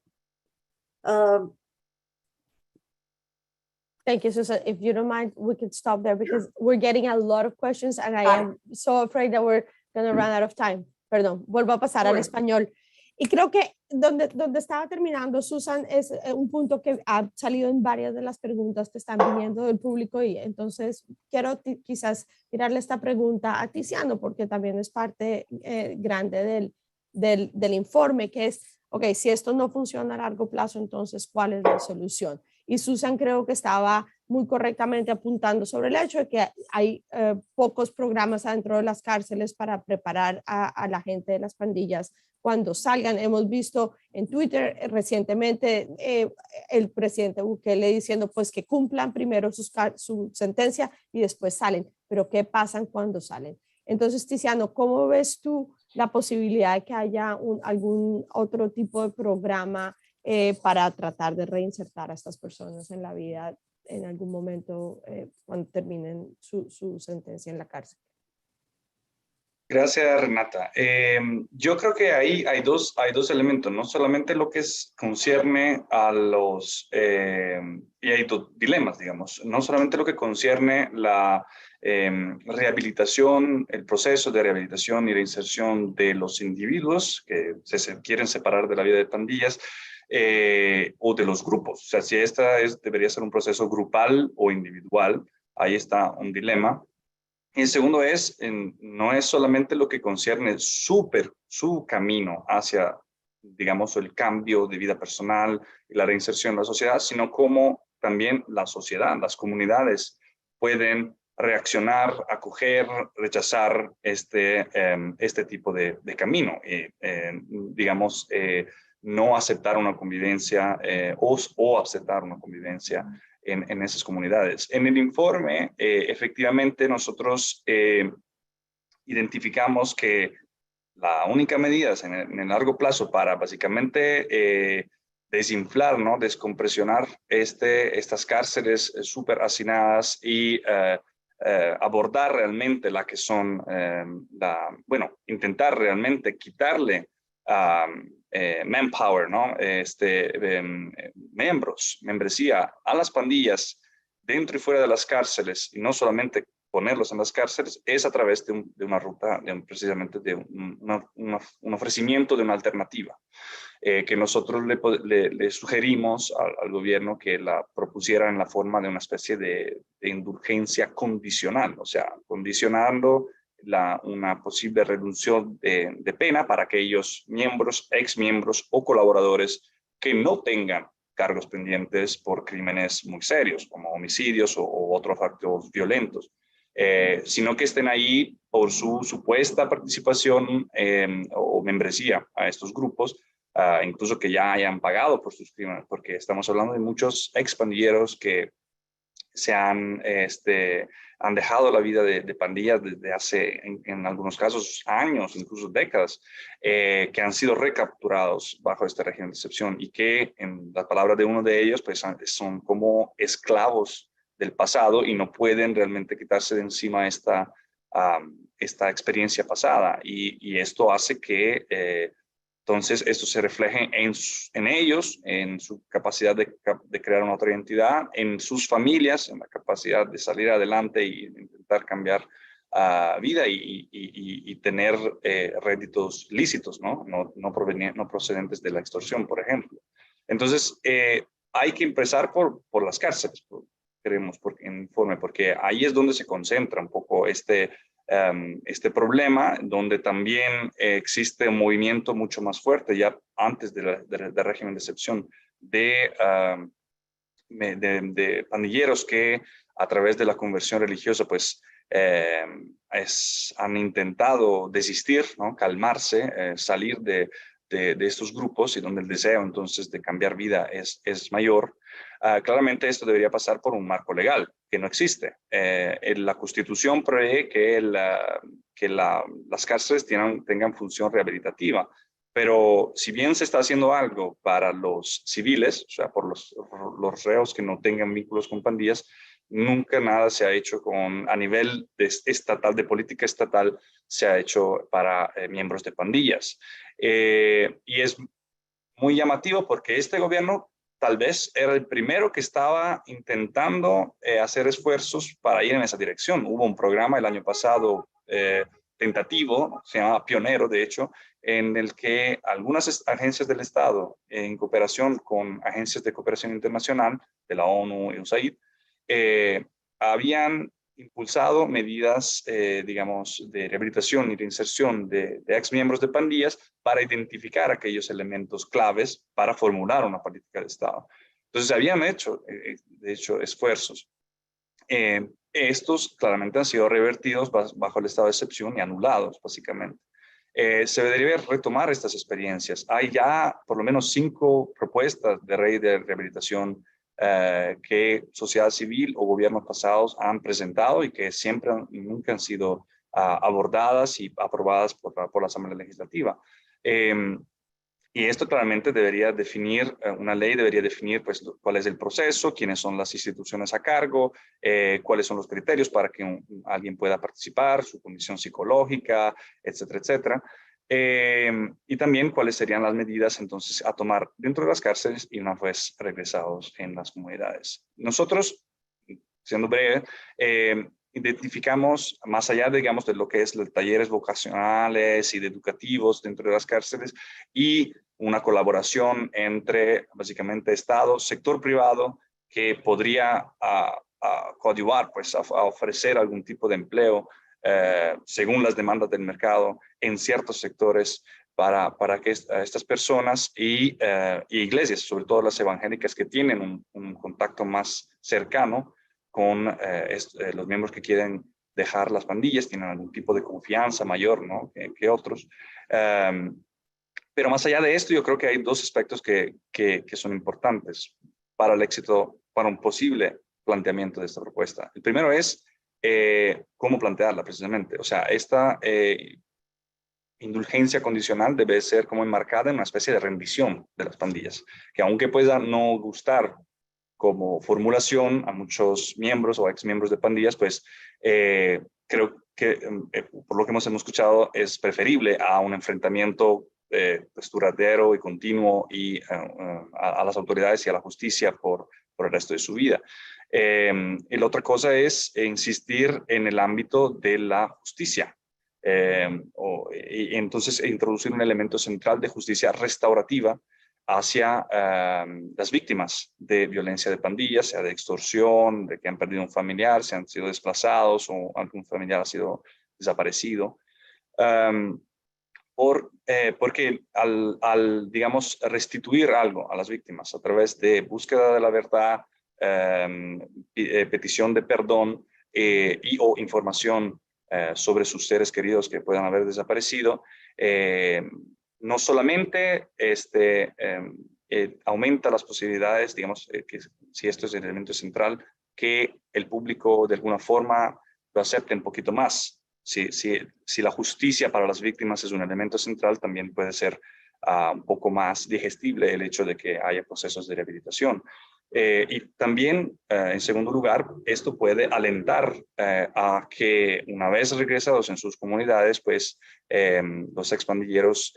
Thank you, Susan. If you don't mind, we could stop there because we're getting a lot of questions and I am so afraid that we're going to run out of time. Perdón, vuelvo a pasar al español. Y creo que donde estaba terminando, Susan, es un punto que ha salido en varias de las preguntas que están viniendo del público y entonces quiero quizás tirarle esta pregunta a Tiziano porque también es parte grande del informe, que es, ok, si esto no funciona a largo plazo, entonces, ¿cuál es la solución? Y Susan creo que estaba muy correctamente apuntando sobre el hecho de que hay pocos programas dentro de las cárceles para preparar a la gente de las pandillas cuando salgan. Hemos visto en Twitter recientemente el presidente Bukele diciendo pues que cumplan primero su sentencia y después salen, pero ¿qué pasa cuando salen? Entonces, Tiziano, ¿cómo ves tú la posibilidad de que haya algún otro tipo de programa para tratar de reinsertar a estas personas en la vida en algún momento cuando terminen su sentencia en la cárcel? Gracias, Renata. Yo creo que ahí hay dos elementos, no solamente lo que concierne a los, y hay dos dilemas, digamos, no solamente lo que concierne la rehabilitación, el proceso de rehabilitación y reinserción de los individuos que se quieren separar de la vida de pandillas, o de los grupos. O sea, si debería ser un proceso grupal o individual, ahí está un dilema. Y el segundo no es solamente lo que concierne su camino hacia, digamos, el cambio de vida personal y la reinserción en la sociedad, sino cómo también la sociedad, las comunidades pueden reaccionar, acoger, rechazar este tipo de camino. Digamos, no aceptar una convivencia o aceptar una convivencia en esas comunidades. En el informe, efectivamente, nosotros identificamos que la única medida en el largo plazo para básicamente desinflar, ¿no? Descompresionar estas cárceles súper hacinadas y abordar realmente la que son, intentar realmente quitarle manpower, ¿no? Membresía a las pandillas dentro y fuera de las cárceles, y no solamente ponerlos en las cárceles, es a través de una ruta, precisamente de un ofrecimiento de una alternativa, que nosotros le sugerimos al gobierno que la propusiera en la forma de una especie de indulgencia condicional, o sea, condicionando una posible reducción de pena para aquellos miembros, exmiembros o colaboradores que no tengan cargos pendientes por crímenes muy serios, como homicidios o otros actos violentos, sino que estén ahí por su supuesta participación o membresía a estos grupos, incluso que ya hayan pagado por sus crímenes, porque estamos hablando de muchos expandilleros que se han dejado la vida de pandillas desde hace, en algunos casos, años, incluso décadas, que han sido recapturados bajo este régimen de excepción y que, en las palabras de uno de ellos, pues son como esclavos del pasado y no pueden realmente quitarse de encima esta experiencia pasada. Y esto hace que entonces esto se refleje en ellos, en su capacidad de crear una otra identidad, en sus familias, en la capacidad de salir adelante y intentar cambiar vida y tener réditos lícitos, no procedentes de la extorsión, por ejemplo. Entonces, hay que empezar por las cárceles, creemos, en informe, porque ahí es donde se concentra un poco este problema, donde también existe un movimiento mucho más fuerte, ya antes del régimen de excepción, de pandilleros que a través de la conversión religiosa, pues, han intentado desistir, ¿no? Calmarse, salir de estos grupos, y donde el deseo entonces de cambiar vida es mayor. Claramente esto debería pasar por un marco legal que no existe. La Constitución prevé que las cárceles tengan función rehabilitativa, pero si bien se está haciendo algo para los civiles, o sea, por los reos que no tengan vínculos con pandillas, nunca nada se ha hecho a nivel estatal, de política estatal, se ha hecho para miembros de pandillas. Y es muy llamativo porque este gobierno tal vez era el primero que estaba intentando hacer esfuerzos para ir en esa dirección. Hubo un programa el año pasado tentativo, se llama Pionero, de hecho, en el que algunas agencias del Estado, en cooperación con agencias de cooperación internacional de la ONU y USAID, habían impulsado medidas, digamos, de rehabilitación y de inserción de exmiembros de pandillas para identificar aquellos elementos claves para formular una política de Estado. Entonces, habían hecho, de hecho, esfuerzos. Estos claramente han sido revertidos bajo el estado de excepción y anulados, básicamente. Se debería retomar estas experiencias. Hay ya por lo menos 5 propuestas de ley de rehabilitación que sociedad civil o gobiernos pasados han presentado y que siempre y nunca han sido abordadas y aprobadas por la Asamblea Legislativa. Y esto claramente debería definir, una ley debería definir, pues, cuál es el proceso, quiénes son las instituciones a cargo, cuáles son los criterios para que alguien pueda participar, su condición psicológica, etcétera, etcétera. Y también cuáles serían las medidas entonces a tomar dentro de las cárceles y una vez regresados en las comunidades. Nosotros, siendo breve, identificamos, más allá, digamos, de lo que es los talleres vocacionales y educativos dentro de las cárceles, y una colaboración entre, básicamente, Estado, sector privado, que podría coadyuvar, pues, a ofrecer algún tipo de empleo según las demandas del mercado en ciertos sectores para que estas personas y iglesias, sobre todo las evangélicas, que tienen un contacto más cercano con los miembros que quieren dejar las pandillas, tienen algún tipo de confianza mayor, ¿no? que otros. Pero más allá de esto, yo creo que hay 2 aspectos que son importantes para el éxito, para un posible planteamiento de esta propuesta. El primero es cómo plantearla precisamente. O sea, esta indulgencia condicional debe ser como enmarcada en una especie de rendición de las pandillas, que aunque pueda no gustar como formulación a muchos miembros o exmiembros de pandillas, pues creo que por lo que hemos escuchado es preferible a un enfrentamiento pues, duradero y continuo y a las autoridades y a la justicia por el resto de su vida. La otra cosa es insistir en el ámbito de la justicia. Y entonces introducir un elemento central de justicia restaurativa hacia las víctimas de violencia de pandillas, sea de extorsión, de que han perdido un familiar, se han sido desplazados o algún familiar ha sido desaparecido. Porque al, digamos, restituir algo a las víctimas a través de búsqueda de la verdad, petición de perdón o información sobre sus seres queridos que puedan haber desaparecido, no solamente aumenta las posibilidades, digamos, que si esto es el elemento central, que el público de alguna forma lo acepte un poquito más. Si la justicia para las víctimas es un elemento central, también puede ser un poco más digestible el hecho de que haya procesos de rehabilitación. Y también, en segundo lugar, esto puede alentar a que una vez regresados en sus comunidades, pues los expandilleros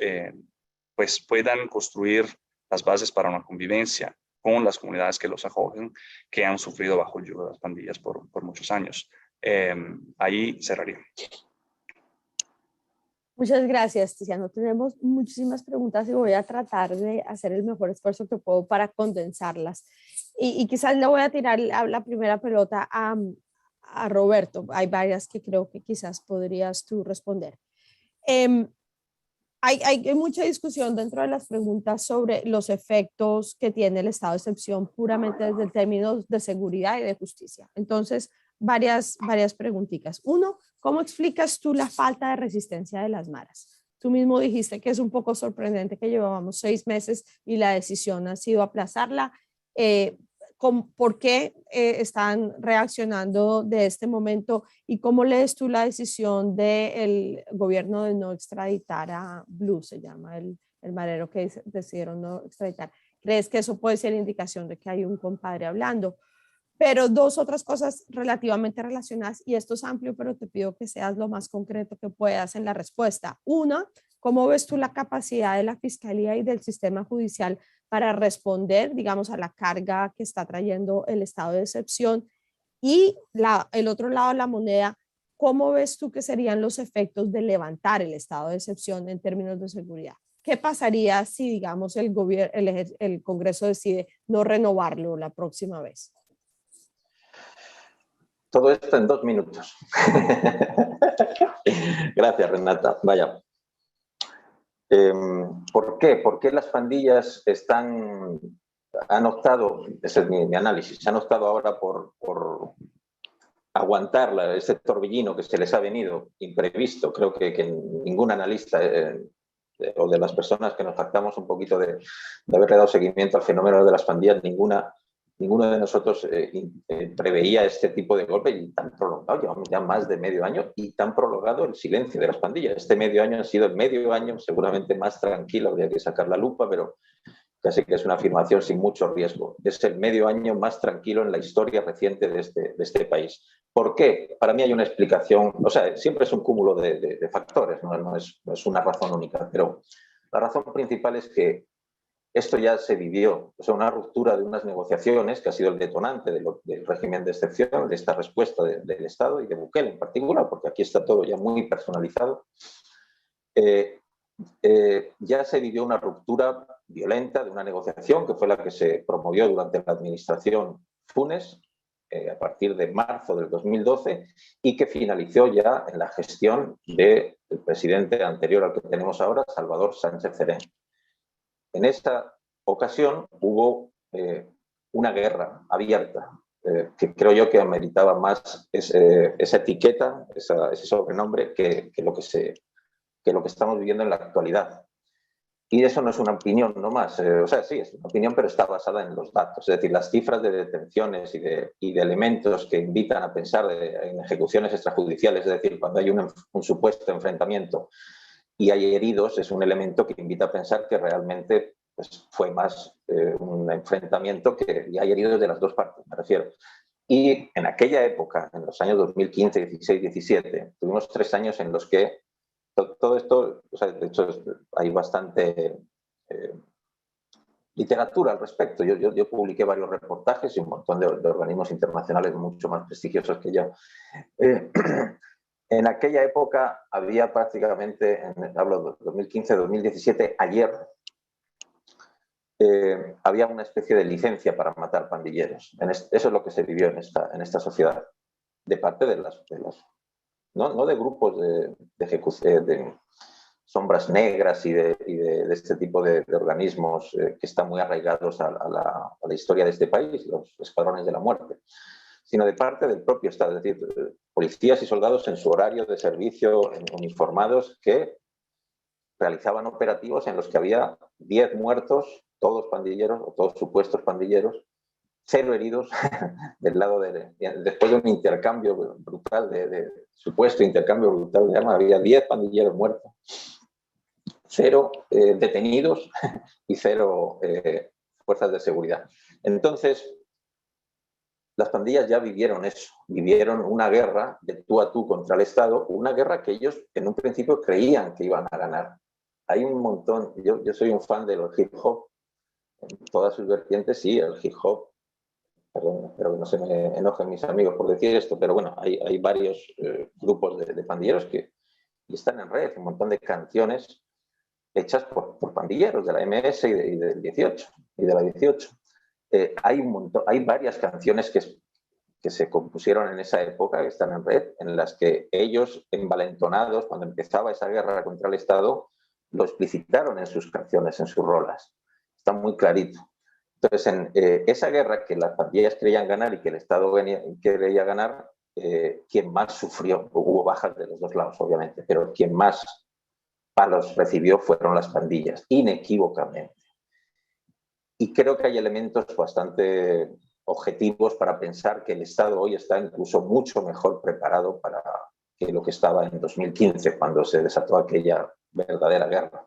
pues puedan construir las bases para una convivencia con las comunidades que los acogen, que han sufrido bajo el yugo de las pandillas por muchos años. Ahí cerraría. Muchas gracias, Tiziano. Tenemos muchísimas preguntas y voy a tratar de hacer el mejor esfuerzo que puedo para condensarlas. Y quizás le voy a tirar la primera pelota a Roberto. Hay varias que creo que quizás podrías tú responder. Hay mucha discusión dentro de las preguntas sobre los efectos que tiene el estado de excepción puramente desde el término de seguridad y de justicia. Entonces, varias preguntitas. Uno, ¿cómo explicas tú la falta de resistencia de las maras? Tú mismo dijiste que es un poco sorprendente que llevábamos 6 meses y la decisión ha sido aplazarla. ¿Por qué están reaccionando de este momento y cómo lees tú la decisión del gobierno de no extraditar a Blue, se llama el marero que decidieron no extraditar? ¿Crees que eso puede ser indicación de que hay un compadre hablando? Pero 2 otras cosas relativamente relacionadas, y esto es amplio, pero te pido que seas lo más concreto que puedas en la respuesta. Una, ¿cómo ves tú la capacidad de la Fiscalía y del sistema judicial para responder, digamos, a la carga que está trayendo el estado de excepción? Y el otro lado de la moneda, ¿cómo ves tú que serían los efectos de levantar el estado de excepción en términos de seguridad? ¿Qué pasaría si, digamos, el Congreso decide no renovarlo la próxima vez? Todo esto en 2 minutos. Gracias, Renata. Vaya. ¿Por qué? ¿Por qué las pandillas han optado, ese es mi análisis, han optado ahora por aguantar ese torbellino que se les ha venido imprevisto? Creo que ningún analista o de las personas que nos jactamos un poquito de haberle dado seguimiento al fenómeno de las pandillas, ninguno de nosotros preveía este tipo de golpe, y tan prolongado, llevamos ya más de medio año, y tan prolongado el silencio de las pandillas. Este medio año ha sido el medio año seguramente más tranquilo, habría que sacar la lupa, pero casi que es una afirmación sin mucho riesgo. Es el medio año más tranquilo en la historia reciente de este país. ¿Por qué? Para mí hay una explicación, o sea, siempre es un cúmulo de factores, no es una razón única, pero la razón principal es que esto ya se vivió, o sea, una ruptura de unas negociaciones que ha sido el detonante del régimen de excepción, de esta respuesta del Estado y de Bukele en particular, porque aquí está todo ya muy personalizado. Ya se vivió una ruptura violenta de una negociación que fue la que se promovió durante la administración Funes a partir de marzo del 2012 y que finalizó ya en la gestión del presidente anterior al que tenemos ahora, Salvador Sánchez Serén. En esa ocasión hubo una guerra abierta que creo yo que ameritaba más esa etiqueta, ese sobrenombre que lo que estamos viviendo en la actualidad. Y eso no es una opinión nomás, o sea, sí, es una opinión, pero está basada en los datos. Es decir, las cifras de detenciones y de elementos que invitan a pensar en ejecuciones extrajudiciales, es decir, cuando hay un supuesto enfrentamiento y hay heridos, es un elemento que invita a pensar que realmente pues, fue más un enfrentamiento y hay heridos de las dos partes, me refiero. Y en aquella época, en los años 2015, 16, 17, tuvimos 3 años en los que todo esto, o sea, de hecho, hay bastante literatura al respecto. Yo publiqué varios reportajes y un montón de organismos internacionales mucho más prestigiosos que yo. En aquella época había prácticamente, hablo de 2015, 2017, ayer, había una especie de licencia para matar pandilleros. Eso es lo que se vivió en esta sociedad, de parte de las no de grupos de ejecución, de sombras negras y de este tipo de organismos que están muy arraigados a la historia de este país, los escuadrones de la muerte, sino de parte del propio Estado, es decir, policías y soldados en su horario de servicio uniformados que realizaban operativos en los que había 10 muertos, todos pandilleros o todos supuestos pandilleros, 0 heridos del lado después de un intercambio brutal, supuesto intercambio brutal de armas, había 10 pandilleros muertos, 0 detenidos y 0 fuerzas de seguridad. Entonces, las pandillas ya vivieron eso, vivieron una guerra de tú a tú contra el Estado, una guerra que ellos en un principio creían que iban a ganar. Hay un montón, yo soy un fan del hip hop, en todas sus vertientes, sí, el hip hop, perdón, espero que no se me enojen mis amigos por decir esto, pero bueno, hay varios grupos de pandilleros que están en red, un montón de canciones hechas por pandilleros de la MS y del 18, y de la 18. Hay varias canciones que se compusieron en esa época, que están en red, en las que ellos, envalentonados, cuando empezaba esa guerra contra el Estado, lo explicitaron en sus canciones, en sus rolas. Está muy clarito. Entonces, en esa guerra que las pandillas creían ganar y que el Estado quería ganar, quien más sufrió, hubo bajas de los dos lados, obviamente, pero quien más palos recibió fueron las pandillas, inequívocamente. Y creo que hay elementos bastante objetivos para pensar que el Estado hoy está incluso mucho mejor preparado para que lo que estaba en 2015, cuando se desató aquella verdadera guerra.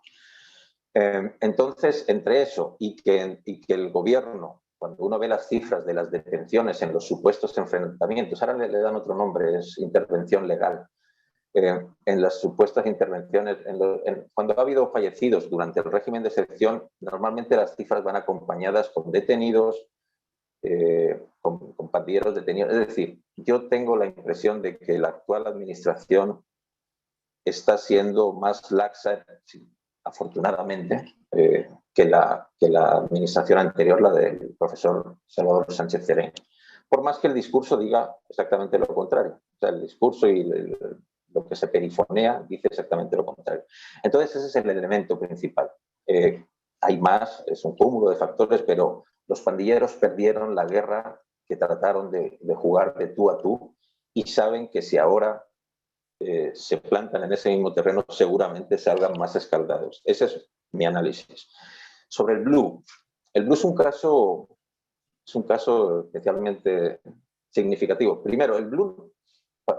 Entonces, entre eso y que el gobierno, cuando uno ve las cifras de las detenciones en los supuestos enfrentamientos, ahora le dan otro nombre, es intervención legal, en las supuestas intervenciones, cuando ha habido fallecidos durante el régimen de excepción, normalmente las cifras van acompañadas con detenidos, con pandilleros detenidos. Es decir, yo tengo la impresión de que la actual administración está siendo más laxa, afortunadamente, que la administración anterior, la del profesor Salvador Sánchez Cerén. Por más que el discurso diga exactamente lo contrario. O sea, el discurso y lo que se perifonea dice exactamente lo contrario. Entonces, ese es el elemento principal. Hay más, es un cúmulo de factores, pero los pandilleros perdieron la guerra que trataron de jugar de tú a tú y saben que si ahora se plantan en ese mismo terreno, seguramente salgan más escaldados. Ese es mi análisis. Sobre el Blue es un caso especialmente significativo. Primero, el Blue,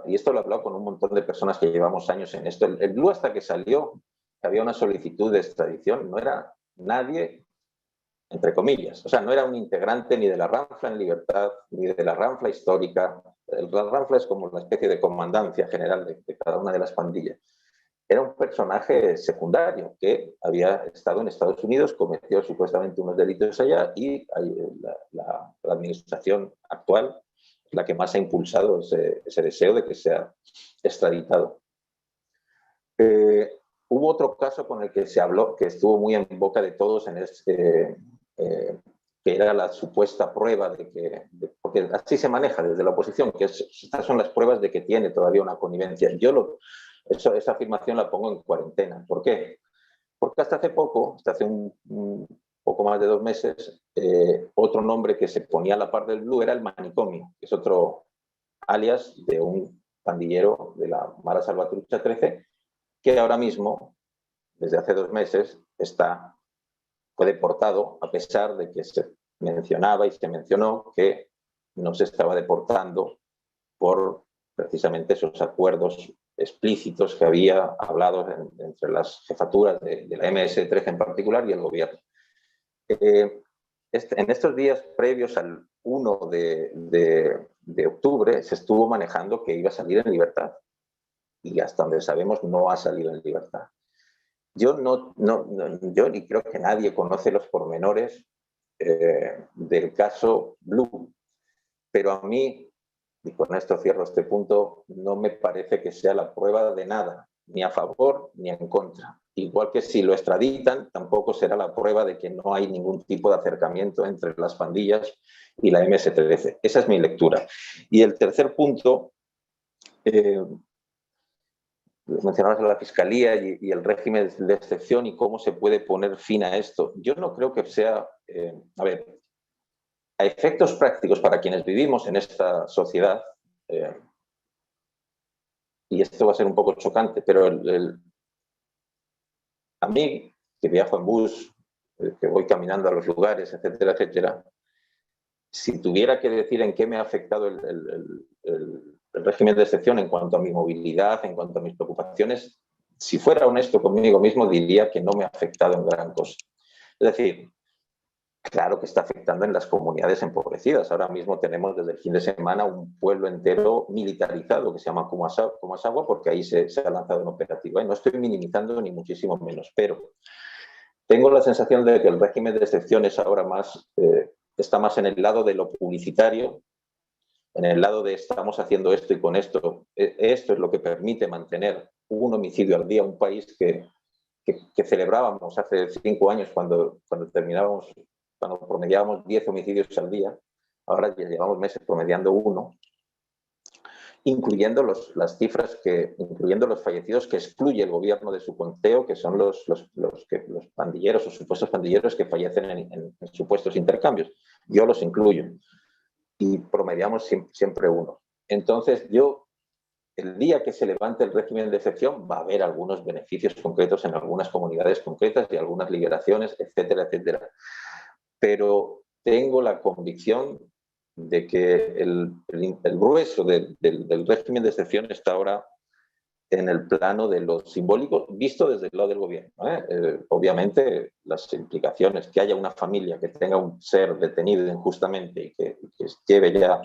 y esto lo he hablado con un montón de personas que llevamos años en esto, el Blue hasta que salió, que había una solicitud de extradición, no era nadie, entre comillas, o sea, no era un integrante ni de la Ranfla en libertad, ni de la Ranfla histórica. La Ranfla es como una especie de comandancia general de cada una de las pandillas. Era un personaje secundario que había estado en Estados Unidos, cometió supuestamente unos delitos allá y la administración actual es la que más ha impulsado ese deseo de que sea extraditado. Hubo otro caso con el que se habló, que estuvo muy en boca de todos, que era la supuesta prueba de que, porque así se maneja desde la oposición, que estas son las pruebas de que tiene todavía una connivencia. Esa afirmación la pongo en cuarentena. ¿Por qué? Porque hasta hace poco, hasta hace un poco más de 2 meses, otro nombre que se ponía a la par del Blue era el Manicomio, que es otro alias de un pandillero de la Mara Salvatrucha 13, que ahora mismo, desde hace 2 meses, fue deportado, a pesar de que se mencionaba y se mencionó que no se estaba deportando por precisamente esos acuerdos explícitos que había hablado entre las jefaturas de la MS-13 en particular y el gobierno. En estos días previos al 1 de octubre se estuvo manejando que iba a salir en libertad y hasta donde sabemos no ha salido en libertad. Yo ni creo que nadie conoce los pormenores del caso Blue, pero a mí, y con esto cierro este punto, no me parece que sea la prueba de nada, ni a favor ni en contra. Igual que si lo extraditan, tampoco será la prueba de que no hay ningún tipo de acercamiento entre las pandillas y la MS-13. Esa es mi lectura. Y el tercer punto, mencionabas la Fiscalía y el régimen de excepción y cómo se puede poner fin a esto. Yo no creo que sea... a efectos prácticos para quienes vivimos en esta sociedad, y esto va a ser un poco chocante, pero A mí, que viajo en bus, que voy caminando a los lugares, etcétera, etcétera, si tuviera que decir en qué me ha afectado el régimen de excepción en cuanto a mi movilidad, en cuanto a mis preocupaciones, si fuera honesto conmigo mismo, diría que no me ha afectado en gran cosa. Es decir, claro que está afectando en las comunidades empobrecidas. Ahora mismo tenemos desde el fin de semana un pueblo entero militarizado que se llama Comasagua, porque ahí se ha lanzado un operativo. No estoy minimizando ni muchísimo menos, pero tengo la sensación de que el régimen de excepción es ahora más, está más en el lado de lo publicitario, en el lado de estamos haciendo esto y con esto. Esto es lo que permite mantener un homicidio al día, un país que celebrábamos hace 5 años cuando promediábamos 10 homicidios al día. Ahora ya llevamos meses promediando 1, incluyendo las cifras incluyendo los fallecidos que excluye el gobierno de su conteo, que son los pandilleros o supuestos pandilleros que fallecen en supuestos intercambios. Yo los incluyo y promediamos siempre 1. Entonces el día que se levante el régimen de excepción va a haber algunos beneficios concretos en algunas comunidades concretas y algunas liberaciones, etcétera, etcétera. Pero tengo la convicción de que el grueso del régimen de excepción está ahora en el plano de lo simbólico, visto desde el lado del gobierno. Obviamente, las implicaciones, que haya una familia que tenga un ser detenido injustamente y que lleve ya,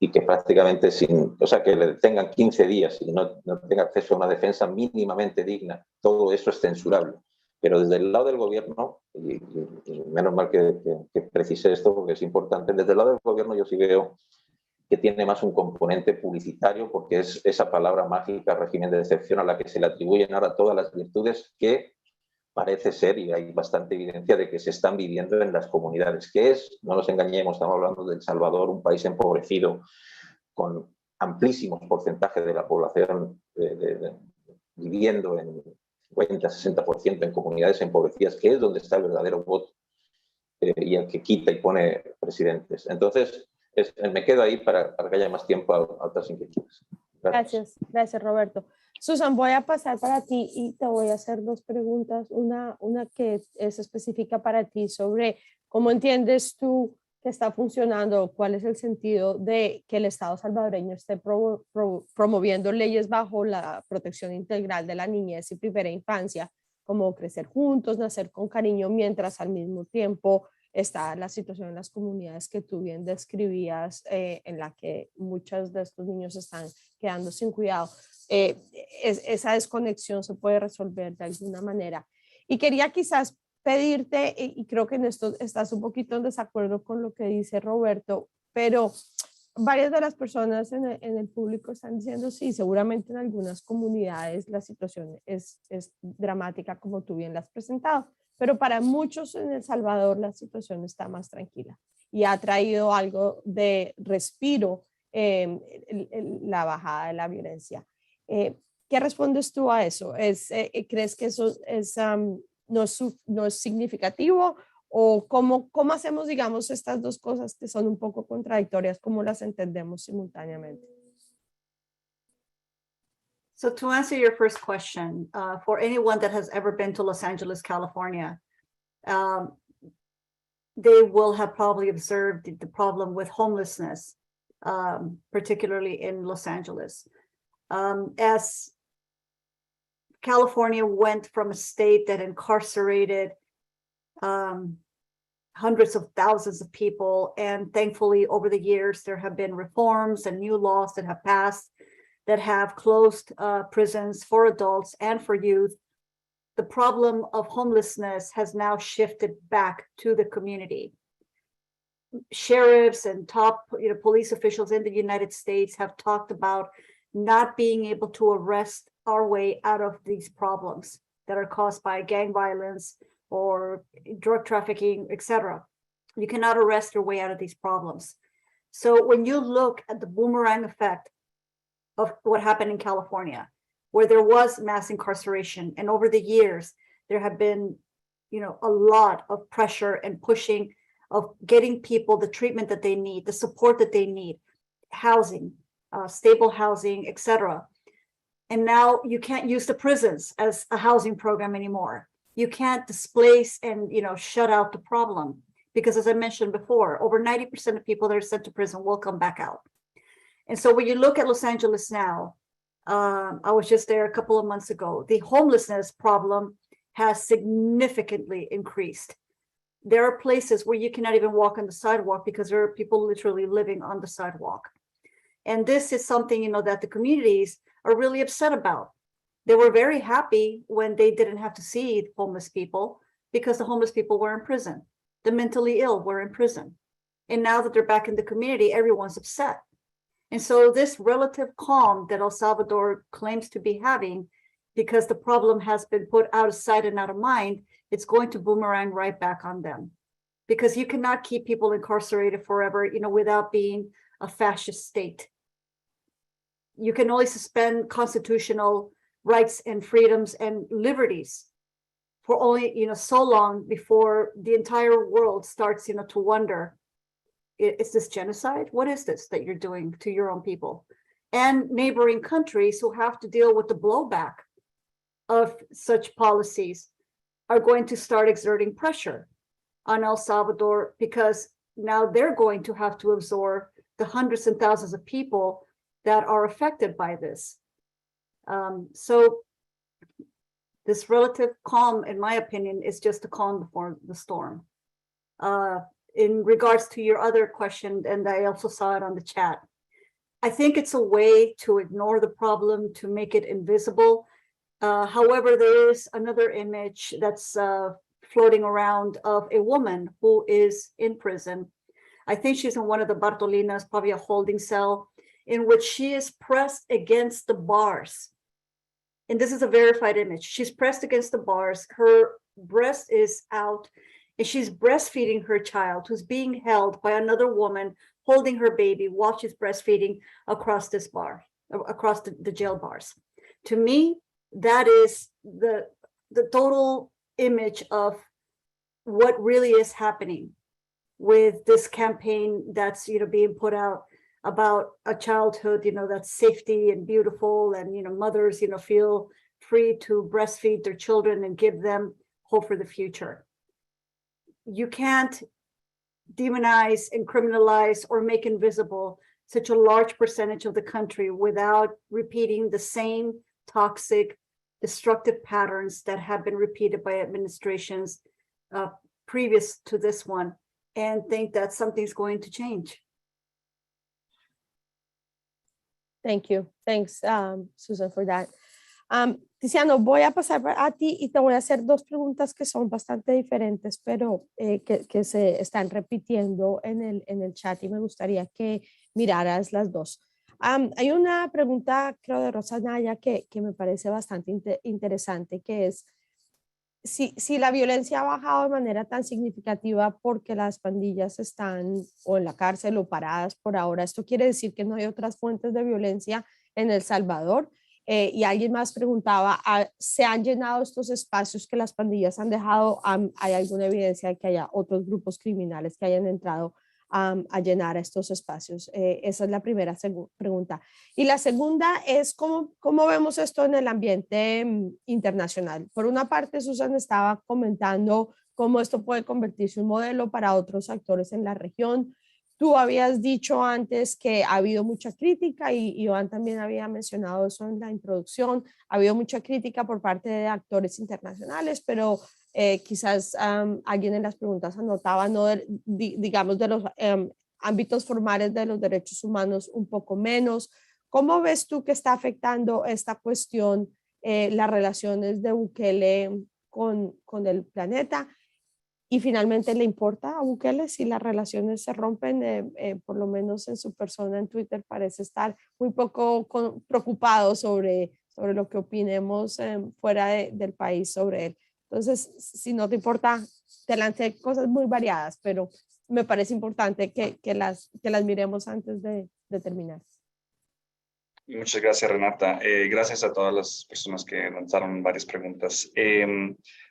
y que prácticamente que le detengan 15 días y no tenga acceso a una defensa mínimamente digna, todo eso es censurable. Pero desde el lado del gobierno, y menos mal que precise esto porque es importante, desde el lado del gobierno yo sí veo que tiene más un componente publicitario, porque es esa palabra mágica, régimen de excepción, a la que se le atribuyen ahora todas las virtudes que parece ser, y hay bastante evidencia de que se están viviendo en las comunidades, que es, no nos engañemos, estamos hablando de El Salvador, un país empobrecido, con amplísimos porcentajes de la población viviendo en 50-60% en comunidades empobrecidas, que es donde está el verdadero voto y el que quita y pone presidentes. Entonces, me quedo ahí para que haya más tiempo a otras inquietudes. Gracias, Roberto. Susan, voy a pasar para ti y te voy a hacer 2 preguntas. Una que es específica para ti sobre cómo entiendes tú que está funcionando, cuál es el sentido de que el Estado salvadoreño esté promoviendo leyes bajo la protección integral de la niñez y primera infancia, como crecer juntos, nacer con cariño, mientras al mismo tiempo está la situación en las comunidades que tú bien describías, en la que muchos de estos niños están quedando sin cuidado. Esa desconexión se puede resolver de alguna manera. Y quería quizás pedirte, y creo que en esto estás un poquito en desacuerdo con lo que dice Roberto, pero varias de las personas en el público están diciendo, sí, seguramente en algunas comunidades la situación es dramática, como tú bien la has presentado, pero para muchos en El Salvador la situación está más tranquila y ha traído algo de respiro la bajada de la violencia. ¿Qué respondes tú a eso? ¿Crees que eso no es significativo? ¿O cómo hacemos, digamos, estas 2 cosas que son un poco contradictorias, cómo las entendemos simultáneamente? So to answer your first question, for anyone that has ever been to Los Angeles, California, they will have probably observed the problem with homelessness, particularly in Los Angeles. As California went from a state that incarcerated hundreds of thousands of people, and thankfully over the years there have been reforms and new laws that have passed that have closed prisons for adults and for youth. The problem of homelessness has now shifted back to the community. Sheriffs and top police officials in the United States have talked about not being able to arrest our way out of these problems that are caused by gang violence or drug trafficking, etc. You cannot arrest your way out of these problems. So when you look at the boomerang effect of what happened in California, where there was mass incarceration, and over the years there have been, a lot of pressure and pushing of getting people the treatment that they need, the support that they need, housing, stable housing, etc. And now you can't use the prisons as a housing program anymore. You can't displace and, you know, shut out the problem. Because as I mentioned before, over 90% of people that are sent to prison will come back out. And so when you look at Los Angeles now, I was just there a couple of months ago, the homelessness problem has significantly increased. There are places where you cannot even walk on the sidewalk because there are people literally living on the sidewalk. And this is something, you know, that the communities are really upset about. They were very happy when they didn't have to see homeless people because the homeless people were in prison. The mentally ill were in prison. And now that they're back in the community, everyone's upset. And so this relative calm that El Salvador claims to be having, because the problem has been put out of sight and out of mind, it's going to boomerang right back on them. Because you cannot keep people incarcerated forever, you know, without being a fascist state. You can only suspend constitutional rights and freedoms and liberties for only, you know, so long before the entire world starts, you know, to wonder, is this genocide? What is this that you're doing to your own people? And neighboring countries who have to deal with the blowback of such policies are going to start exerting pressure on El Salvador, because now they're going to have to absorb the hundreds and thousands of people that are affected by this. So this relative calm, in my opinion, is just a calm before the storm. In regards to your other question, and I also saw it on the chat, I think it's a way to ignore the problem, to make it invisible. However, there is another image that's floating around of a woman who is in prison. I think she's in one of the Bartolinas, probably a holding cell, in which she is pressed against the bars. And this is a verified image. She's pressed against the bars. Her breast is out, and she's breastfeeding her child, who's being held by another woman holding her baby while she's breastfeeding across this bar, across the jail bars. To me, that is the total image of what really is happening with this campaign that's, you know, being put out about a childhood, you know, that's safety and beautiful, and, you know, mothers, you know, feel free to breastfeed their children and give them hope for the future. You can't demonize and criminalize or make invisible such a large percentage of the country without repeating the same toxic, destructive patterns that have been repeated by administrations previous to this one, and think that something's going to change. Thank you. Thanks, Susan, for that. Tiziano, voy a pasar a ti y te voy a hacer dos preguntas que son bastante diferentes, pero que se están repitiendo en el chat y me gustaría que miraras las dos. Hay una pregunta, creo, de Rosa Naya que me parece bastante interesante, que es si la violencia ha bajado de manera tan significativa porque las pandillas están o en la cárcel o paradas por ahora. ¿Esto quiere decir que no hay otras fuentes de violencia en El Salvador? Y alguien más preguntaba, ¿se han llenado estos espacios que las pandillas han dejado? ¿Hay alguna evidencia de que haya otros grupos criminales que hayan entrado a llenar estos espacios? Esa es la primera pregunta. Y la segunda es, ¿cómo vemos esto en el ambiente internacional? Por una parte, Susan estaba comentando cómo esto puede convertirse en un modelo para otros actores en la región. Tú habías dicho antes que ha habido mucha crítica, y Iván también había mencionado eso en la introducción. Ha habido mucha crítica por parte de actores internacionales, pero quizás alguien en las preguntas anotaba, ¿no? digamos, de los ámbitos formales de los derechos humanos un poco menos. ¿Cómo ves tú que está afectando esta cuestión las relaciones de Bukele con el planeta? Y finalmente, ¿le importa a Bukele si las relaciones se rompen? Por lo menos en su persona en Twitter parece estar muy poco preocupado sobre lo que opinemos fuera del país sobre él. Entonces, si no te importa, te lancé cosas muy variadas, pero me parece importante que las miremos antes de terminar. Muchas gracias, Renata. Gracias a todas las personas que lanzaron varias preguntas.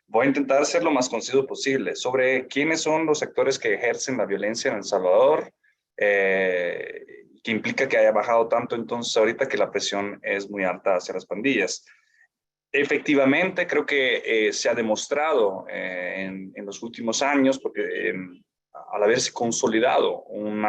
Voy a intentar ser lo más conciso posible sobre quiénes son los actores que ejercen la violencia en El Salvador, que implica que haya bajado tanto entonces ahorita que la presión es muy alta hacia las pandillas. Efectivamente, creo que se ha demostrado en los últimos años, porque al haberse consolidado un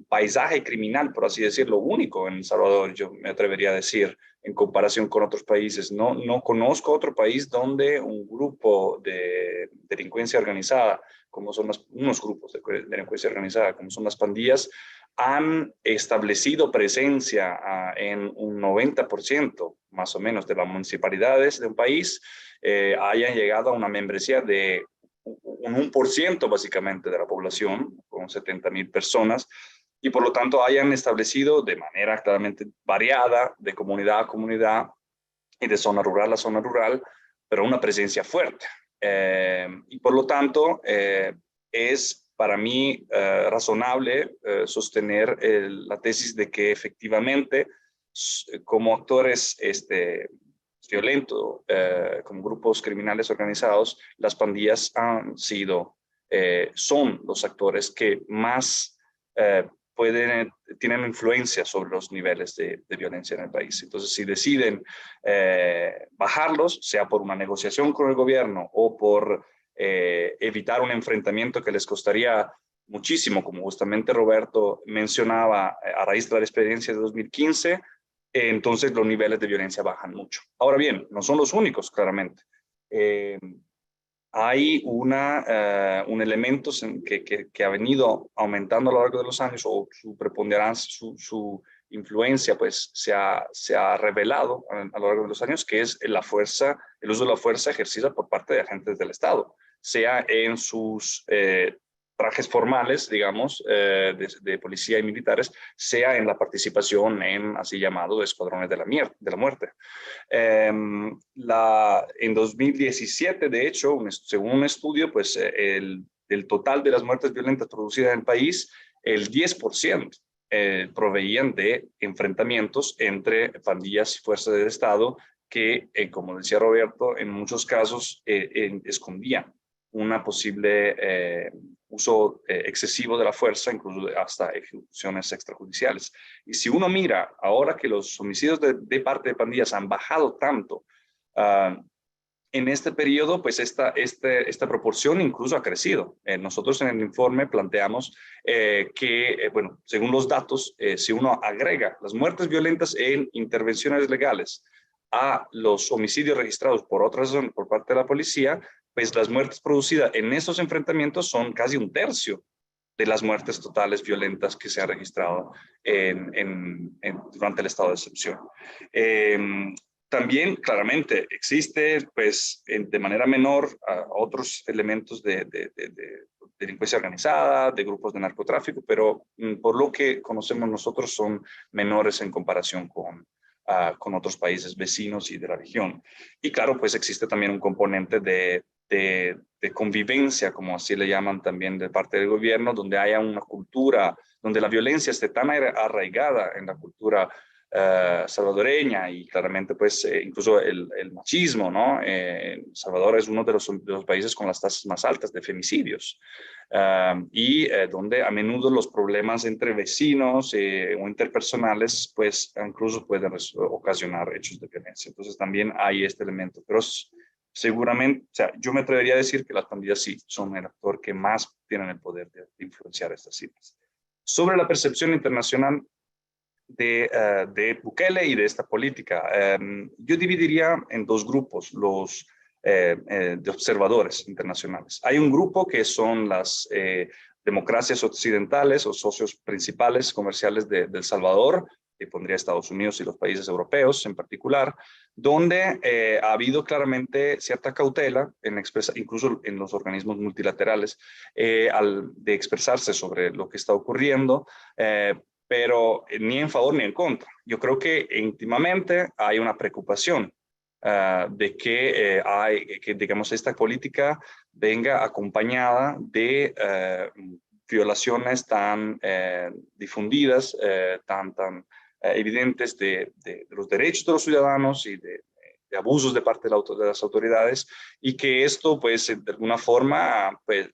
paisaje criminal, por así decirlo, único en El Salvador, yo me atrevería a decir, en comparación con otros países. No conozco otro país donde un grupo de delincuencia organizada, como son unos grupos de delincuencia organizada, como son las pandillas, han establecido presencia en un 90% más o menos de las municipalidades de un país, hayan llegado a una membresía de un 1% básicamente de la población, con 70,000 personas, y por lo tanto hayan establecido de manera claramente variada, de comunidad a comunidad y de zona rural a zona rural, pero una presencia fuerte. Y por lo tanto, es para mí razonable sostener la tesis de que efectivamente, como actores violentos, como grupos criminales organizados, las pandillas han sido, son los actores que más tienen influencia sobre los niveles de violencia en el país. Entonces, si deciden bajarlos, sea por una negociación con el gobierno o por evitar un enfrentamiento que les costaría muchísimo, como justamente Roberto mencionaba, a raíz de la experiencia de 2015, entonces los niveles de violencia bajan mucho. Ahora bien, no son los únicos, claramente. Hay un elemento que ha venido aumentando a lo largo de los años, o su preponderancia, su influencia, pues se ha revelado a lo largo de los años, que es el uso de la fuerza ejercida por parte de agentes del Estado, sea en sus trajes formales, digamos, de policía y militares, sea en la participación en así llamados escuadrones de la muerte. En 2017, de hecho, según un estudio, pues el total de las muertes violentas producidas en el país, el 10% proveían de enfrentamientos entre pandillas y fuerzas del Estado que, como decía Roberto, en muchos casos escondían una posible uso excesivo de la fuerza, incluso hasta ejecuciones extrajudiciales. Y si uno mira, ahora que los homicidios de parte de pandillas han bajado tanto, en este periodo, pues esta proporción incluso ha crecido. Nosotros en el informe planteamos que, bueno, según los datos, si uno agrega las muertes violentas en intervenciones legales a los homicidios registrados por otra razón por parte de la policía, pues las muertes producidas en estos enfrentamientos son casi un tercio de las muertes totales violentas que se han registrado durante el estado de excepción. También, claramente, existe, pues, de manera menor, otros elementos de delincuencia organizada, de grupos de narcotráfico, pero por lo que conocemos nosotros son menores en comparación con otros países vecinos y de la región. Y claro, pues existe también un componente de convivencia, como así le llaman también de parte del gobierno, donde haya una cultura, donde la violencia esté tan arraigada en la cultura salvadoreña y claramente pues incluso el machismo, ¿no? Salvador es uno de los países con las tasas más altas de femicidios y donde a menudo los problemas entre vecinos o interpersonales pues incluso pueden ocasionar hechos de violencia. Entonces también hay este elemento, pero seguramente, o sea, yo me atrevería a decir que las pandillas sí son el actor que más tienen el poder de influenciar estas cifras. Sobre la percepción internacional de Bukele y de esta política, yo dividiría en dos grupos los de observadores internacionales. Hay un grupo que son las democracias occidentales o socios principales comerciales de El Salvador, que pondría Estados Unidos y los países europeos en particular, donde ha habido claramente cierta cautela, incluso en los organismos multilaterales, de expresarse sobre lo que está ocurriendo, pero ni en favor ni en contra. Yo creo que íntimamente hay una preocupación de que digamos, esta política venga acompañada de violaciones tan difundidas, tan evidentes de los derechos de los ciudadanos y de abusos de parte de las autoridades, y que esto, pues, de alguna forma, pues,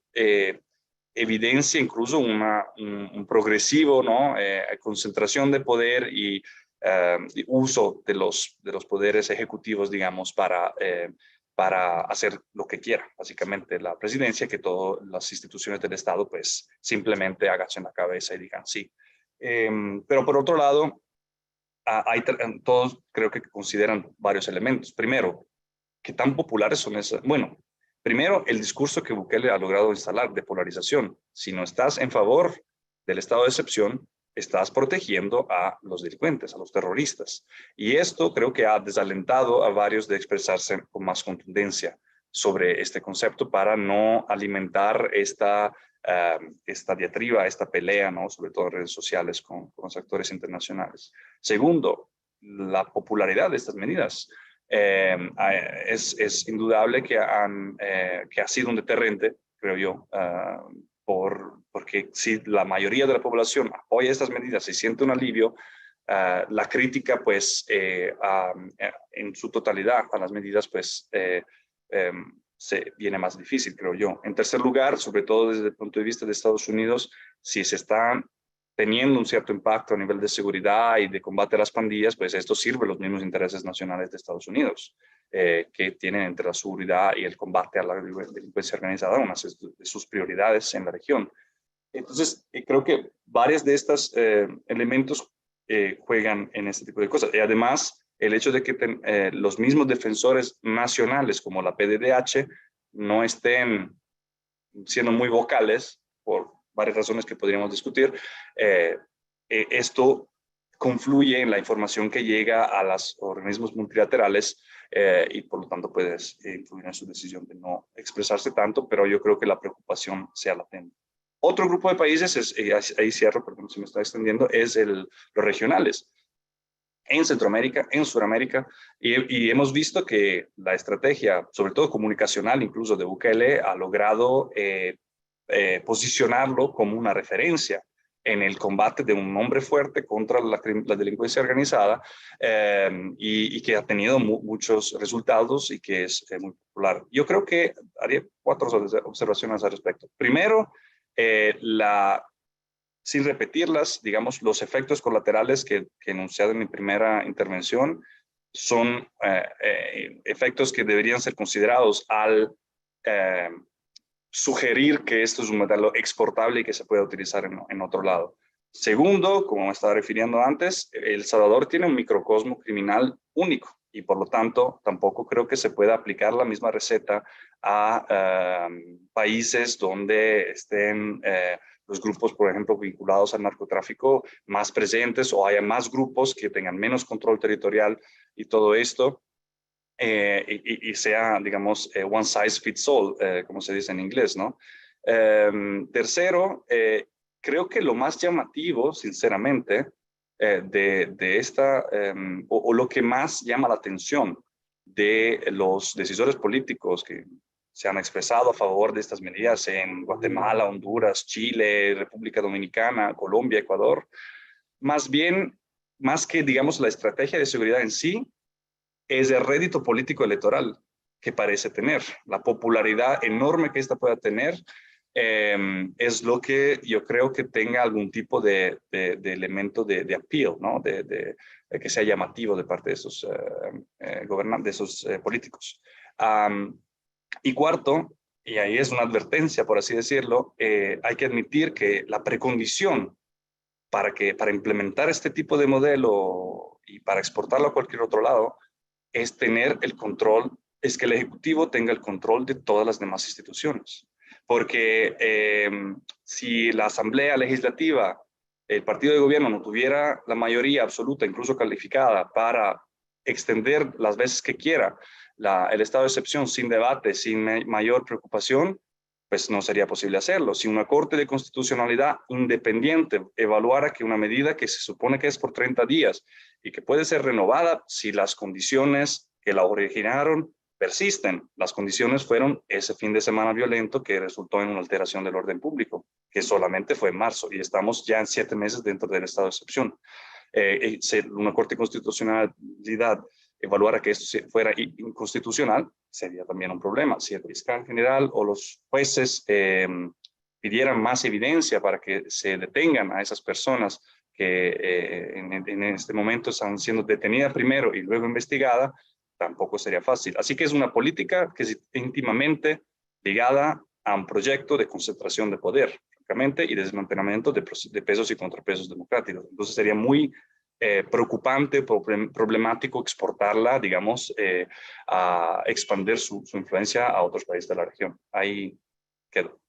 evidencia incluso un progresivo, ¿no? Concentración de poder y uso de los poderes ejecutivos, digamos, para hacer lo que quiera, básicamente la presidencia, que todas las instituciones del Estado pues simplemente agachen la cabeza y digan sí. Pero por otro lado, todos creo que consideran varios elementos. Primero, ¿qué tan populares son esas? Bueno, primero, el discurso que Bukele ha logrado instalar de polarización. Si no estás en favor del estado de excepción, estás protegiendo a los delincuentes, a los terroristas. Y esto creo que ha desalentado a varios de expresarse con más contundencia sobre este concepto para no alimentar esta diatriba, esta pelea, ¿no? Sobre todo en redes sociales con los actores internacionales. Segundo, la popularidad de estas medidas. Es indudable que ha sido un deterrente, creo yo, porque si la mayoría de la población apoya estas medidas y siente un alivio, la crítica, pues, en su totalidad a las medidas, pues, se viene más difícil, creo yo. En tercer lugar, sobre todo desde el punto de vista de Estados Unidos, si se están teniendo un cierto impacto a nivel de seguridad y de combate a las pandillas, pues esto sirve a los mismos intereses nacionales de Estados Unidos, que tienen entre la seguridad y el combate a la delincuencia organizada una de sus prioridades en la región. Entonces, creo que varios de estos elementos juegan en este tipo de cosas. Y además, el hecho de que los mismos defensores nacionales como la PDDH no estén siendo muy vocales por varias razones que podríamos discutir, esto confluye en la información que llega a los organismos multilaterales y por lo tanto puede influir en su decisión de no expresarse tanto, pero yo creo que la preocupación sea latente. Otro grupo de países, ahí cierro, perdón, se me está extendiendo, es los regionales. En Centroamérica, en Sudamérica, y hemos visto que la estrategia, sobre todo comunicacional, incluso de Bukele, ha logrado posicionarlo como una referencia en el combate de un hombre fuerte contra la delincuencia organizada y que ha tenido muchos resultados y que es muy popular. Yo creo que haría 4 observaciones al respecto. Primero, sin repetirlas, digamos, los efectos colaterales que he enunciado en mi primera intervención son efectos que deberían ser considerados al sugerir que esto es un modelo exportable y que se puede utilizar en otro lado. Segundo, como me estaba refiriendo antes, El Salvador tiene un microcosmo criminal único y por lo tanto tampoco creo que se pueda aplicar la misma receta a países donde estén los grupos, por ejemplo, vinculados al narcotráfico más presentes o haya más grupos que tengan menos control territorial y todo esto. Y sea, digamos, one size fits all, como se dice en inglés, ¿no? Tercero, creo que lo más llamativo, sinceramente, de esta, o lo que más llama la atención de los decisores políticos que se han expresado a favor de estas medidas en Guatemala, Honduras, Chile, República Dominicana, Colombia, Ecuador, más bien, más que, digamos, la estrategia de seguridad en sí, es el rédito político electoral que parece tener. La popularidad enorme que esta pueda tener es lo que yo creo que tenga algún tipo de elemento de appeal, ¿no? De que sea llamativo de parte de esos gobernantes, de esos políticos. Y cuarto, y ahí es una advertencia, por así decirlo, hay que admitir que la precondición para implementar este tipo de modelo y para exportarlo a cualquier otro lado es tener el control, es que el Ejecutivo tenga el control de todas las demás instituciones. Porque si la Asamblea Legislativa, el partido de gobierno no tuviera la mayoría absoluta, incluso calificada, para extender las veces que quiera el estado de excepción sin debate, sin mayor preocupación, pues no sería posible hacerlo. Si una Corte de Constitucionalidad independiente evaluara que una medida que se supone que es por 30 días y que puede ser renovada si las condiciones que la originaron persisten. Las condiciones fueron ese fin de semana violento que resultó en una alteración del orden público, que solamente fue en marzo y estamos ya en 7 meses dentro del estado de excepción. Una Corte de Constitucionalidad evaluara que esto fuera inconstitucional, sería también un problema. Si el fiscal general o los jueces pidieran más evidencia para que se detengan a esas personas que en este momento están siendo detenidas primero y luego investigada, tampoco sería fácil. Así que es una política que es íntimamente ligada a un proyecto de concentración de poder, francamente, y desmantelamiento de pesos y contrapesos democráticos. Entonces sería muy preocupante, problemático exportarla, digamos, a expandir su influencia a otros países de la región. Ahí quedo.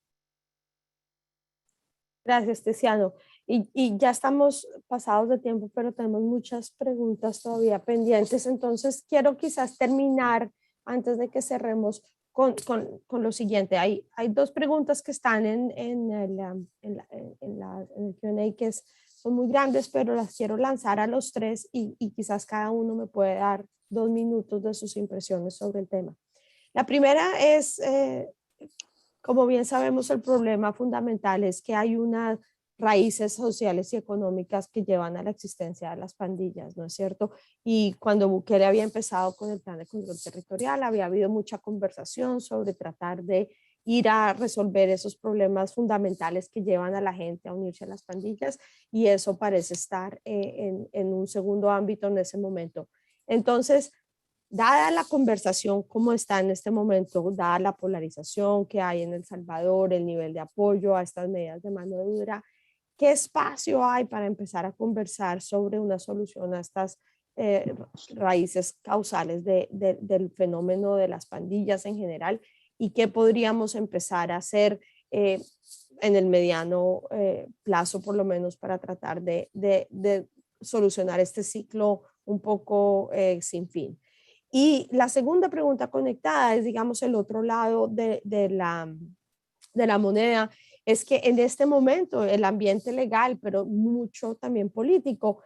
Gracias, Tiziano. Y ya estamos pasados de tiempo, pero tenemos muchas preguntas todavía pendientes. Entonces, quiero quizás terminar antes de que cerremos con lo siguiente. Hay dos preguntas que están en el Q&A que son muy grandes, pero las quiero lanzar a los tres y quizás cada uno me puede dar 2 minutos de sus impresiones sobre el tema. La primera es, como bien sabemos, el problema fundamental es que hay unas raíces sociales y económicas que llevan a la existencia de las pandillas, ¿no es cierto? Y cuando Bukele había empezado con el plan de control territorial, había habido mucha conversación sobre tratar de ir a resolver esos problemas fundamentales que llevan a la gente a unirse a las pandillas, y eso parece estar en un segundo ámbito en ese momento. Entonces, dada la conversación como está en este momento, dada la polarización que hay en El Salvador, el nivel de apoyo a estas medidas de mano dura, ¿qué espacio hay para empezar a conversar sobre una solución a estas raíces causales del fenómeno de las pandillas en general? ¿Y qué podríamos empezar a hacer en el mediano plazo, por lo menos, para tratar de solucionar este ciclo un poco sin fin? Y la segunda pregunta conectada es, digamos, el otro lado de la moneda, es que en este momento el ambiente legal, pero mucho también político,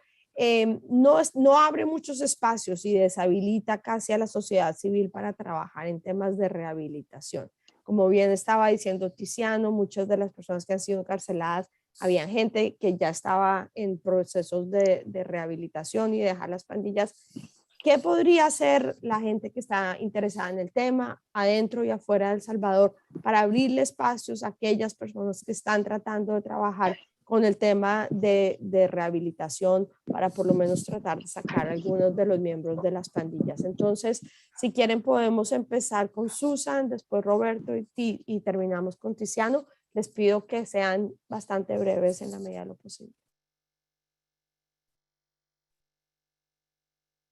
no abre muchos espacios y deshabilita casi a la sociedad civil para trabajar en temas de rehabilitación. Como bien estaba diciendo Tiziano, muchas de las personas que han sido encarceladas, había gente que ya estaba en procesos de rehabilitación y dejar las pandillas. ¿Qué podría hacer la gente que está interesada en el tema, adentro y afuera de El Salvador, para abrirle espacios a aquellas personas que están tratando de trabajar con el tema de rehabilitación, para por lo menos tratar de sacar a algunos de los miembros de las pandillas? Entonces, si quieren, podemos empezar con Susan, después Roberto y terminamos con Tiziano. Les pido que sean bastante breves en la medida de lo posible.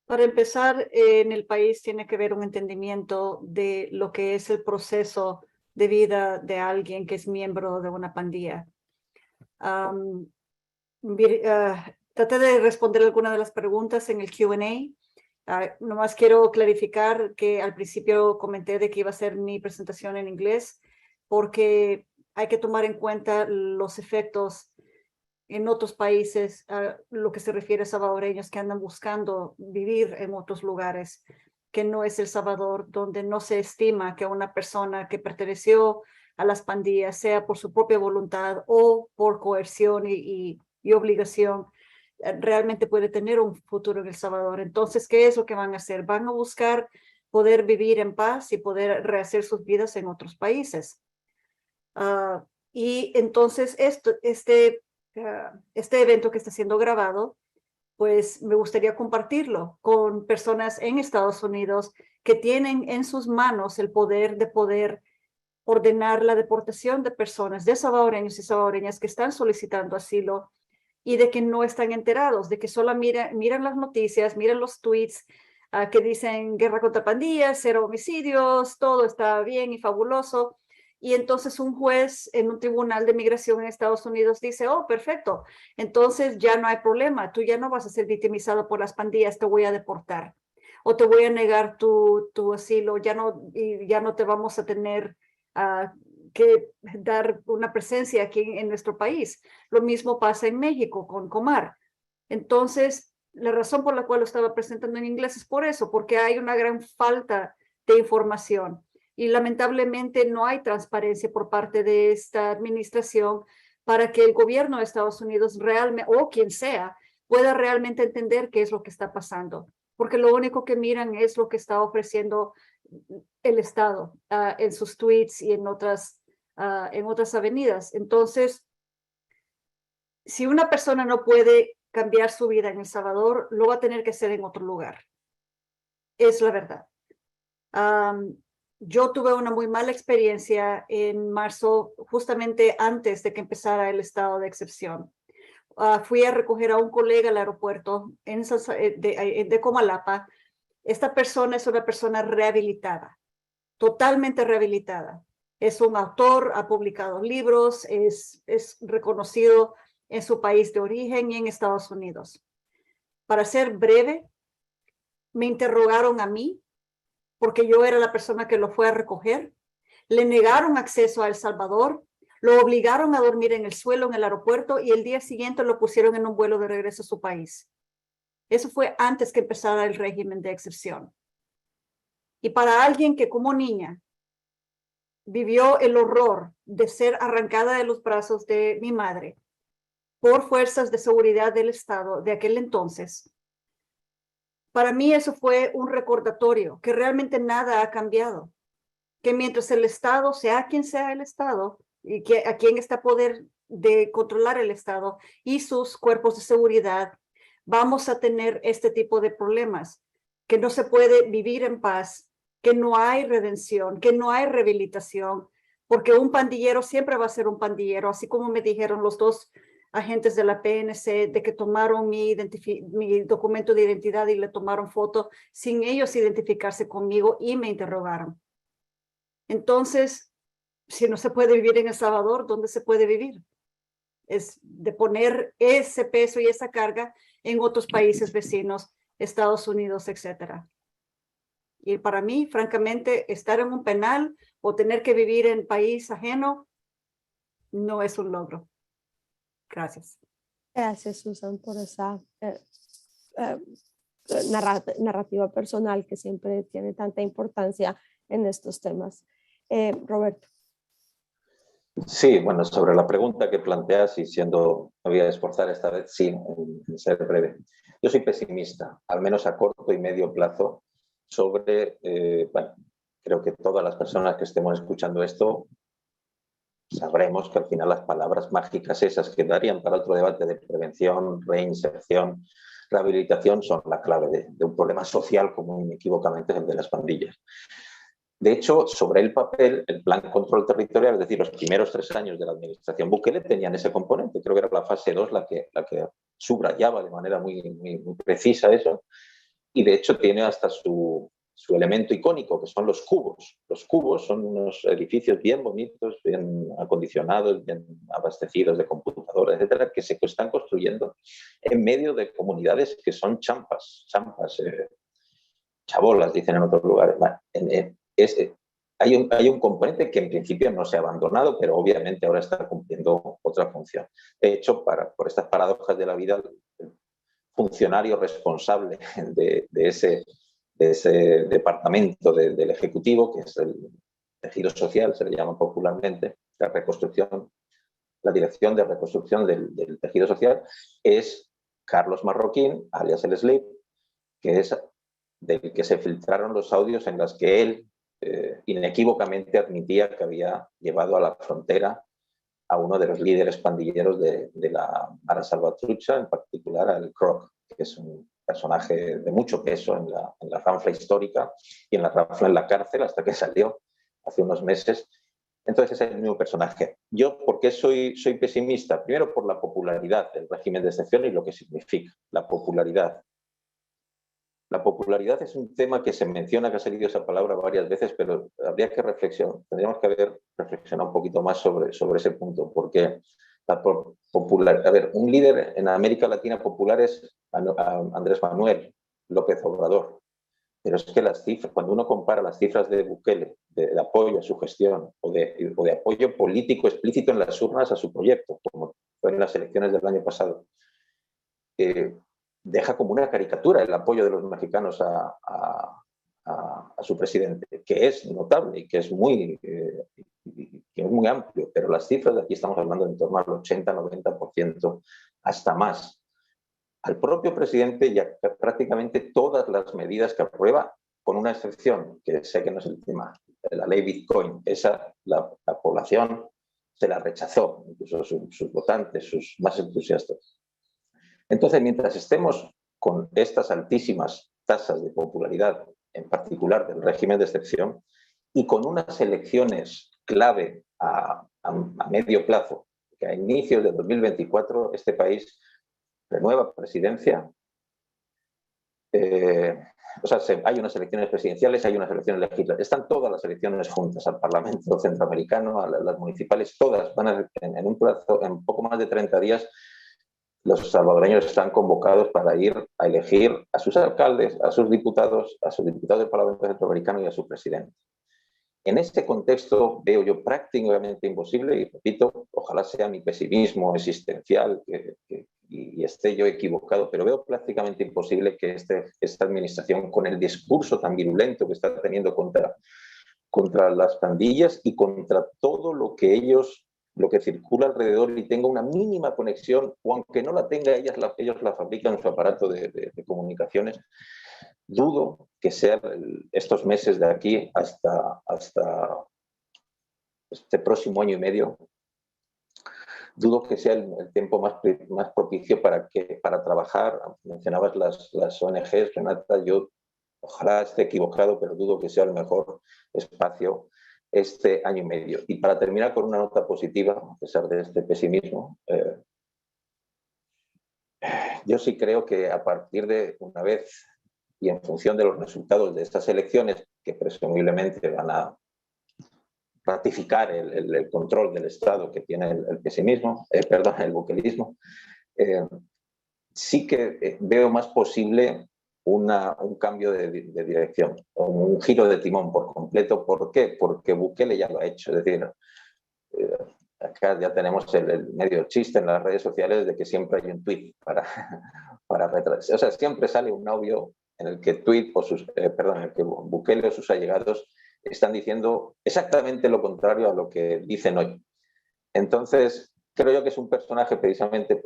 Para empezar, en el país tiene que haber un entendimiento de lo que es el proceso de vida de alguien que es miembro de una pandilla. Traté de responder algunas de las preguntas en el Q&A. Nomás quiero clarificar que al principio comenté de que iba a ser mi presentación en inglés, porque hay que tomar en cuenta los efectos en otros países, lo que se refiere a salvadoreños que andan buscando vivir en otros lugares, que no es El Salvador, donde no se estima que una persona que perteneció a las pandillas, sea por su propia voluntad o por coerción y obligación, realmente puede tener un futuro en El Salvador. Entonces, ¿qué es lo que van a hacer? Van a buscar poder vivir en paz y poder rehacer sus vidas en otros países. Y entonces este evento que está siendo grabado, pues me gustaría compartirlo con personas en Estados Unidos que tienen en sus manos el poder de poder ordenar la deportación de personas, de salvadoreños y salvadoreñas que están solicitando asilo y de que no están enterados, de que solo miran las noticias, miran los tweets que dicen guerra contra pandillas, 0 homicidios, todo está bien y fabuloso. Y entonces un juez en un tribunal de migración en Estados Unidos dice, oh, perfecto, entonces ya no hay problema, tú ya no vas a ser victimizado por las pandillas, te voy a deportar o te voy a negar tu asilo, ya no te vamos a tener que dar una presencia aquí en nuestro país. Lo mismo pasa en México con Comar. Entonces, la razón por la cual lo estaba presentando en inglés es por eso, porque hay una gran falta de información. Y lamentablemente no hay transparencia por parte de esta administración para que el gobierno de Estados Unidos realmente, o quien sea, pueda realmente entender qué es lo que está pasando. Porque lo único que miran es lo que está ofreciendo el Estado en sus tweets y en otras avenidas. Entonces, si una persona no puede cambiar su vida en El Salvador, lo va a tener que hacer en otro lugar. Es la verdad. Yo tuve una muy mala experiencia en marzo, justamente antes de que empezara el estado de excepción. Fui a recoger a un colega al aeropuerto de Comalapa. Esta persona es una persona rehabilitada, totalmente rehabilitada. Es un autor, ha publicado libros, es reconocido en su país de origen y en Estados Unidos. Para ser breve, me interrogaron a mí, porque yo era la persona que lo fue a recoger. Le negaron acceso a El Salvador, lo obligaron a dormir en el suelo en el aeropuerto y el día siguiente lo pusieron en un vuelo de regreso a su país. Eso fue antes que empezara el régimen de excepción. Y para alguien que como niña vivió el horror de ser arrancada de los brazos de mi madre por fuerzas de seguridad del Estado de aquel entonces, para mí eso fue un recordatorio que realmente nada ha cambiado. Que mientras el Estado, sea quien sea el Estado, y que a quien está poder de controlar el Estado y sus cuerpos de seguridad, vamos a tener este tipo de problemas, que no se puede vivir en paz, que no hay redención, que no hay rehabilitación, porque un pandillero siempre va a ser un pandillero, así como me dijeron los dos agentes de la PNC de que tomaron mi documento de identidad y le tomaron foto sin ellos identificarse conmigo y me interrogaron. Entonces, si no se puede vivir en El Salvador, ¿dónde se puede vivir? Es de poner ese peso y esa carga en otros países vecinos, Estados Unidos, etcétera. Y para mí, francamente, estar en un penal o tener que vivir en país ajeno no es un logro. Gracias. Gracias, Susan, por esa narrativa personal que siempre tiene tanta importancia en estos temas. Roberto. Sí, bueno, sobre la pregunta que planteas y me voy a esforzar esta vez, sí, en ser breve. Yo soy pesimista, al menos a corto y medio plazo, sobre, bueno, creo que todas las personas que estemos escuchando esto sabremos que al final las palabras mágicas esas que darían para otro debate de prevención, reinserción, rehabilitación son la clave de un problema social como inequívocamente es el de las pandillas. De hecho, sobre el papel, el plan control territorial, es decir, los primeros 3 años de la administración Bukele tenían ese componente. Creo que era la fase 2 la que subrayaba de manera muy precisa eso. Y de hecho tiene hasta su elemento icónico, que son los cubos. Los cubos son unos edificios bien bonitos, bien acondicionados, bien abastecidos de computadoras, etcétera, que se están construyendo en medio de comunidades que son chabolas, dicen en otros lugares. Bueno, hay un componente que en principio no se ha abandonado, pero obviamente ahora está cumpliendo otra función. De hecho, por estas paradojas de la vida, el funcionario responsable de ese departamento del Ejecutivo, que es el tejido social, se le llama popularmente, la dirección de reconstrucción del tejido social, es Carlos Marroquín, alias el Slip, que es del que se filtraron los audios en los que él inequívocamente admitía que había llevado a la frontera a uno de los líderes pandilleros de la Mara Salvatrucha, en particular al Croc, que es un personaje de mucho peso en la ranfla histórica y en la ranfla en la cárcel hasta que salió hace unos meses. Entonces es el mismo personaje. Yo, ¿por qué soy pesimista? Primero por la popularidad del régimen de excepción y lo que significa la popularidad. La popularidad es un tema que se menciona, que ha salido esa palabra varias veces, pero habría que tendríamos que haber reflexionado un poquito más sobre ese punto, porque un líder en América Latina popular es Andrés Manuel López Obrador, pero es que las cifras, cuando uno compara las cifras de Bukele, de apoyo a su gestión o de apoyo político explícito en las urnas a su proyecto, como fue en las elecciones del año pasado, deja como una caricatura el apoyo de los mexicanos a su presidente, que es notable y que es muy amplio, pero las cifras de aquí estamos hablando de en torno al 80-90%, hasta más. Al propio presidente ya prácticamente todas las medidas que aprueba, con una excepción, que sé que no es el tema, la ley Bitcoin, esa la población se la rechazó, incluso sus votantes, sus más entusiastas. Entonces, mientras estemos con estas altísimas tasas de popularidad, en particular del régimen de excepción, y con unas elecciones clave a medio plazo, que a inicios de 2024 este país renueva presidencia, o sea, hay unas elecciones presidenciales, hay unas elecciones legislativas, están todas las elecciones juntas, al Parlamento Centroamericano, a las municipales, todas van a, en un plazo, en poco más de 30 días, los salvadoreños están convocados para ir a elegir a sus alcaldes, a sus diputados del Parlamento Centroamericano y a su presidente. En este contexto veo yo prácticamente imposible, y repito, ojalá sea mi pesimismo existencial y esté yo equivocado, pero veo prácticamente imposible que esta administración, con el discurso tan virulento que está teniendo contra las pandillas y contra todo lo que circula alrededor, y tenga una mínima conexión, o aunque no la tenga, ellos la fabrican en su aparato de comunicaciones, dudo que sean estos meses de aquí hasta este próximo año y medio, dudo que sea el tiempo más propicio para trabajar. Mencionabas las ONGs, Renata, yo ojalá esté equivocado, pero dudo que sea el mejor espacio este año y medio. Y para terminar con una nota positiva, a pesar de este pesimismo, yo sí creo que a partir de una vez y en función de los resultados de estas elecciones, que presumiblemente van a ratificar el control del Estado que tiene el buquelismo, sí que veo más posible un cambio de dirección, un giro de timón por completo. ¿Por qué? Porque Bukele ya lo ha hecho. Es decir, acá ya tenemos el medio chiste en las redes sociales de que siempre hay un tuit para retrasar. O sea, siempre sale un audio en el que en el que Bukele o sus allegados están diciendo exactamente lo contrario a lo que dicen hoy. Entonces, creo yo que es un personaje precisamente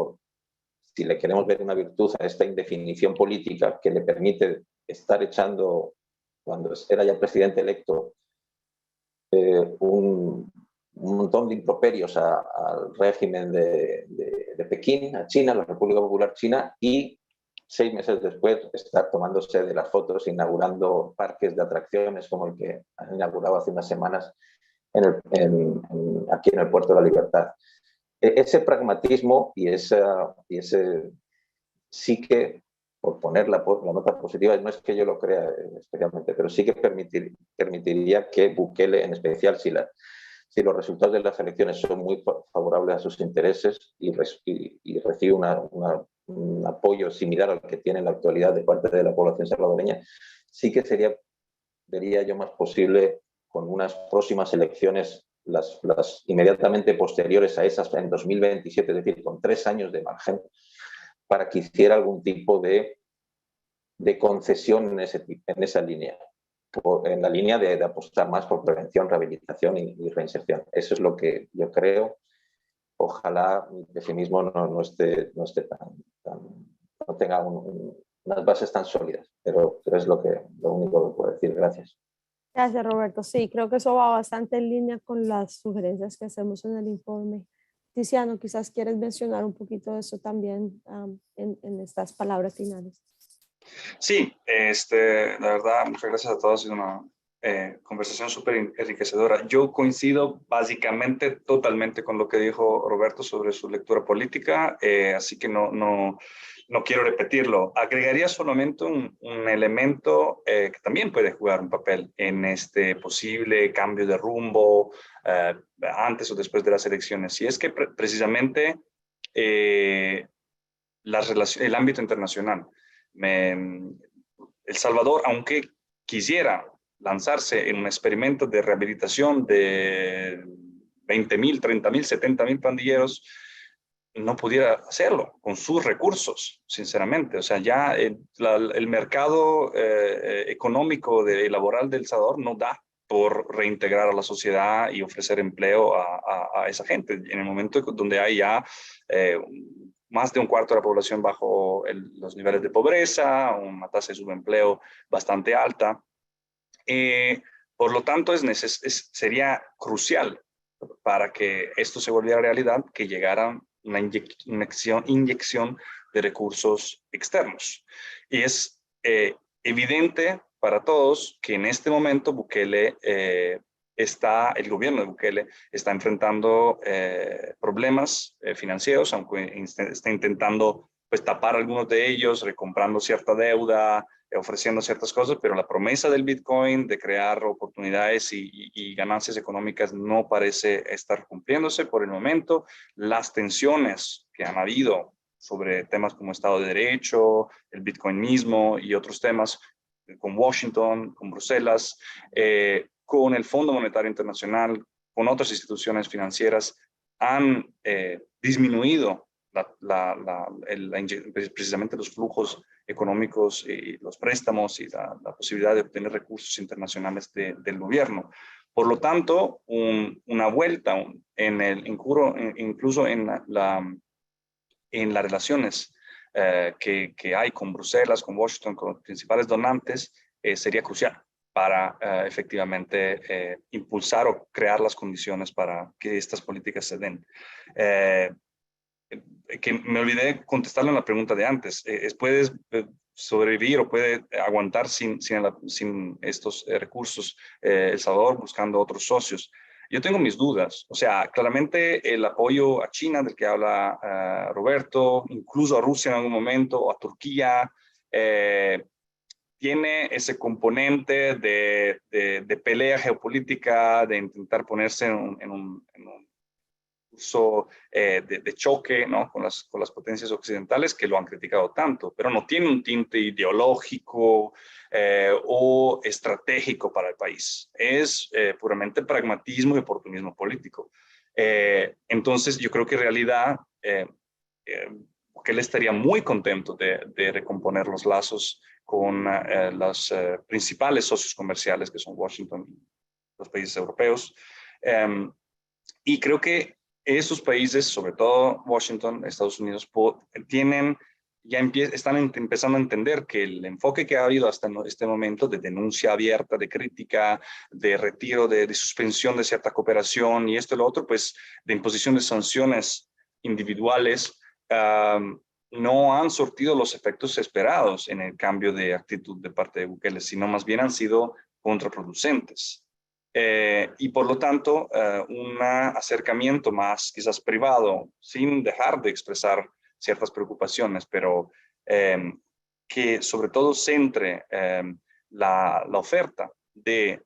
si le queremos ver una virtud a esta indefinición política que le permite estar echando, cuando era ya presidente electo, un montón de improperios al régimen de Pekín, a China, a la República Popular China, y 6 meses después estar tomándose de las fotos, inaugurando parques de atracciones como el que han inaugurado hace unas semanas aquí en el Puerto de la Libertad. Ese pragmatismo y ese sí que, por poner la nota positiva, no es que yo lo crea especialmente, pero sí que permitiría que Bukele, en especial si los resultados de las elecciones son muy favorables a sus intereses y recibe un apoyo similar al que tiene en la actualidad de parte de la población salvadoreña, sí que vería yo más posible con unas próximas elecciones, las inmediatamente posteriores a esas en 2027, es decir, con 3 años de margen, para que hiciera algún tipo de concesión en esa línea, en la línea de apostar más por prevención, rehabilitación y reinserción. Eso es lo que yo creo. Ojalá mi pesimismo no tenga unas bases tan sólidas, pero es lo único que puedo decir. Gracias. Gracias, Roberto. Sí, creo que eso va bastante en línea con las sugerencias que hacemos en el informe. Tiziano, quizás quieres mencionar un poquito de eso también en estas palabras finales. Sí, la verdad, muchas gracias a todos. Ha sido una conversación súper enriquecedora. Yo coincido básicamente totalmente con lo que dijo Roberto sobre su lectura política, así que no quiero repetirlo. Agregaría solamente un elemento que también puede jugar un papel en este posible cambio de rumbo antes o después de las elecciones, y es que precisamente el ámbito internacional. El Salvador, aunque quisiera lanzarse en un experimento de rehabilitación de 20,000, 30,000, 70,000 pandilleros, no pudiera hacerlo con sus recursos, sinceramente. O sea, ya el mercado económico y laboral del Salvador no da por reintegrar a la sociedad y ofrecer empleo a esa gente. En el momento donde hay ya más de un cuarto de la población bajo los niveles de pobreza, una tasa de subempleo bastante alta. Por lo tanto, sería crucial para que esto se volviera realidad que llegaran una inyección de recursos externos. Y es evidente para todos que en este momento el gobierno de Bukele está enfrentando problemas financieros, aunque está intentando pues, tapar algunos de ellos, recomprando cierta deuda, ofreciendo ciertas cosas, pero la promesa del Bitcoin de crear oportunidades y ganancias económicas no parece estar cumpliéndose por el momento. Las tensiones que han habido sobre temas como Estado de Derecho, el Bitcoin mismo y otros temas con Washington, con Bruselas, con el Fondo Monetario Internacional, con otras instituciones financieras, han disminuido precisamente los flujos económicos y los préstamos y la posibilidad de obtener recursos internacionales del gobierno. Por lo tanto, una vuelta incluso en las relaciones que hay con Bruselas, con Washington, con los principales donantes, sería crucial para efectivamente impulsar o crear las condiciones para que estas políticas se den. Que me olvidé contestarle a la pregunta de antes. ¿Puedes sobrevivir o puede aguantar sin estos recursos El Salvador buscando otros socios? Yo tengo mis dudas. O sea, claramente el apoyo a China, del que habla Roberto, incluso a Rusia en algún momento, o a Turquía, tiene ese componente de pelea geopolítica, de intentar ponerse en un curso de choque, ¿no? con las potencias occidentales que lo han criticado tanto, pero no tiene un tinte ideológico o estratégico para el país. Es puramente pragmatismo y oportunismo político. Entonces, yo creo que en realidad que él estaría muy contento de recomponer los lazos con los principales socios comerciales, que son Washington y los países europeos. Y creo que esos países, sobre todo Washington, Estados Unidos, están empezando a entender que el enfoque que ha habido hasta este momento de denuncia abierta, de crítica, de retiro, de suspensión de cierta cooperación y esto y lo otro, pues de imposición de sanciones individuales, no han surtido los efectos esperados en el cambio de actitud de parte de Bukele, sino más bien han sido contraproducentes. Y por lo tanto, un acercamiento más quizás privado, sin dejar de expresar ciertas preocupaciones, pero que sobre todo centre la oferta de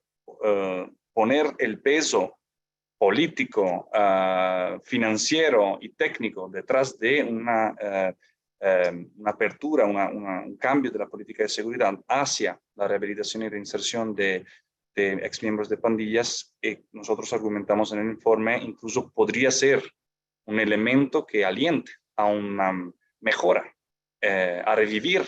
poner el peso político, financiero y técnico detrás de una apertura, un cambio de la política de seguridad hacia la rehabilitación y reinserción de exmiembros de pandillas, nosotros argumentamos en el informe, incluso podría ser un elemento que aliente a una mejora, a revivir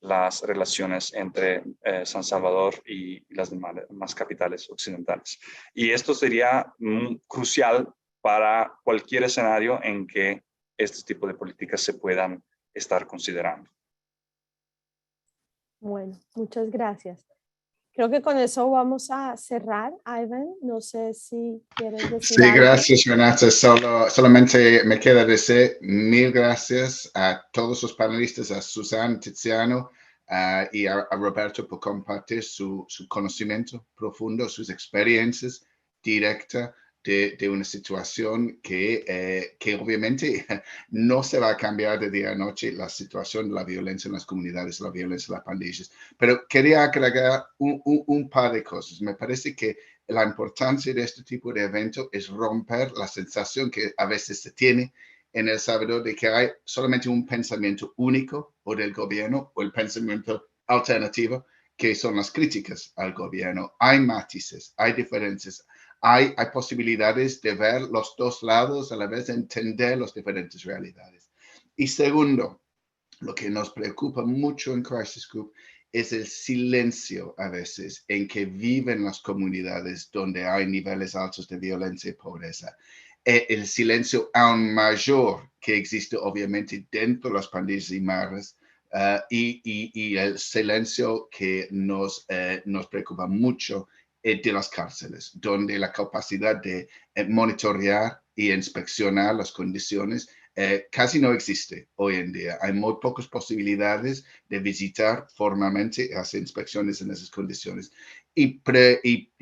las relaciones entre San Salvador y las demás capitales occidentales. Y esto sería crucial para cualquier escenario en que este tipo de políticas se puedan estar considerando. Bueno, muchas gracias. Creo que con eso vamos a cerrar. Ivan, no sé si quieres decir Sí, algo. gracias, Renata. Solamente me queda decir mil gracias a todos los panelistas, a Susan, Tiziano y a Roberto por compartir su conocimiento profundo, sus experiencias directas de una situación que obviamente no se va a cambiar de día a noche, la situación de la violencia en las comunidades, la violencia en las pandillas. Pero quería agregar un par de cosas. Me parece que la importancia de este tipo de evento es romper la sensación que a veces se tiene en El Salvador de que hay solamente un pensamiento único o del gobierno o el pensamiento alternativo, que son las críticas al gobierno. Hay matices, hay diferencias, hay posibilidades de ver los dos lados a la vez, de entender las diferentes realidades. Y segundo, lo que nos preocupa mucho en Crisis Group es el silencio a veces en que viven las comunidades donde hay niveles altos de violencia y pobreza. El silencio aún mayor que existe obviamente dentro de las pandillas y maras, y el silencio que nos preocupa mucho de las cárceles, donde la capacidad de monitorear y inspeccionar las condiciones casi no existe hoy en día. Hay muy pocas posibilidades de visitar formalmente y hacer inspecciones en esas condiciones. Y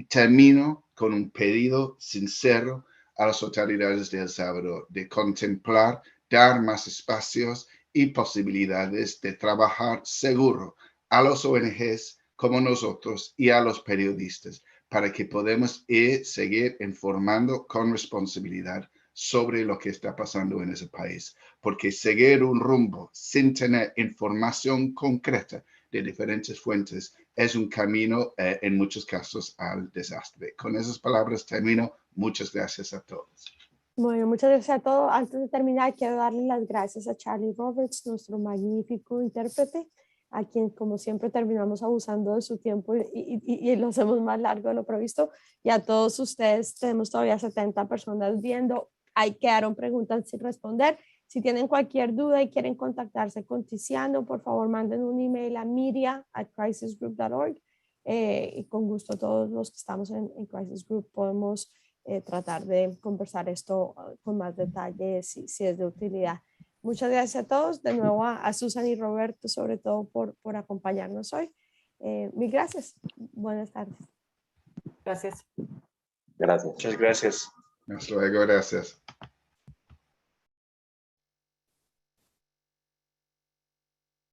termino con un pedido sincero a las autoridades de El Salvador de contemplar, dar más espacios y posibilidades de trabajar seguro a los ONGs como nosotros y a los periodistas para que podamos seguir informando con responsabilidad sobre lo que está pasando en ese país, porque seguir un rumbo sin tener información concreta de diferentes fuentes es un camino en muchos casos al desastre. Con esas palabras termino. Muchas gracias a todos. Bueno, muchas gracias a todos. Antes de terminar, quiero darle las gracias a Charlie Roberts, nuestro magnífico intérprete, a quien como siempre terminamos abusando de su tiempo y lo hacemos más largo de lo previsto. Y a todos ustedes, tenemos todavía 70 personas viendo. Ahí quedaron preguntas sin responder. Si tienen cualquier duda y quieren contactarse con Tiziano, por favor manden un email a media@crisisgroup.org y con gusto todos los que estamos en Crisis Group podemos tratar de conversar esto con más detalle si es de utilidad. Muchas gracias a todos, de nuevo a Susan y Roberto sobre todo por acompañarnos hoy. Mil gracias. Buenas tardes. Gracias. Gracias. Muchas gracias. Hasta luego, gracias.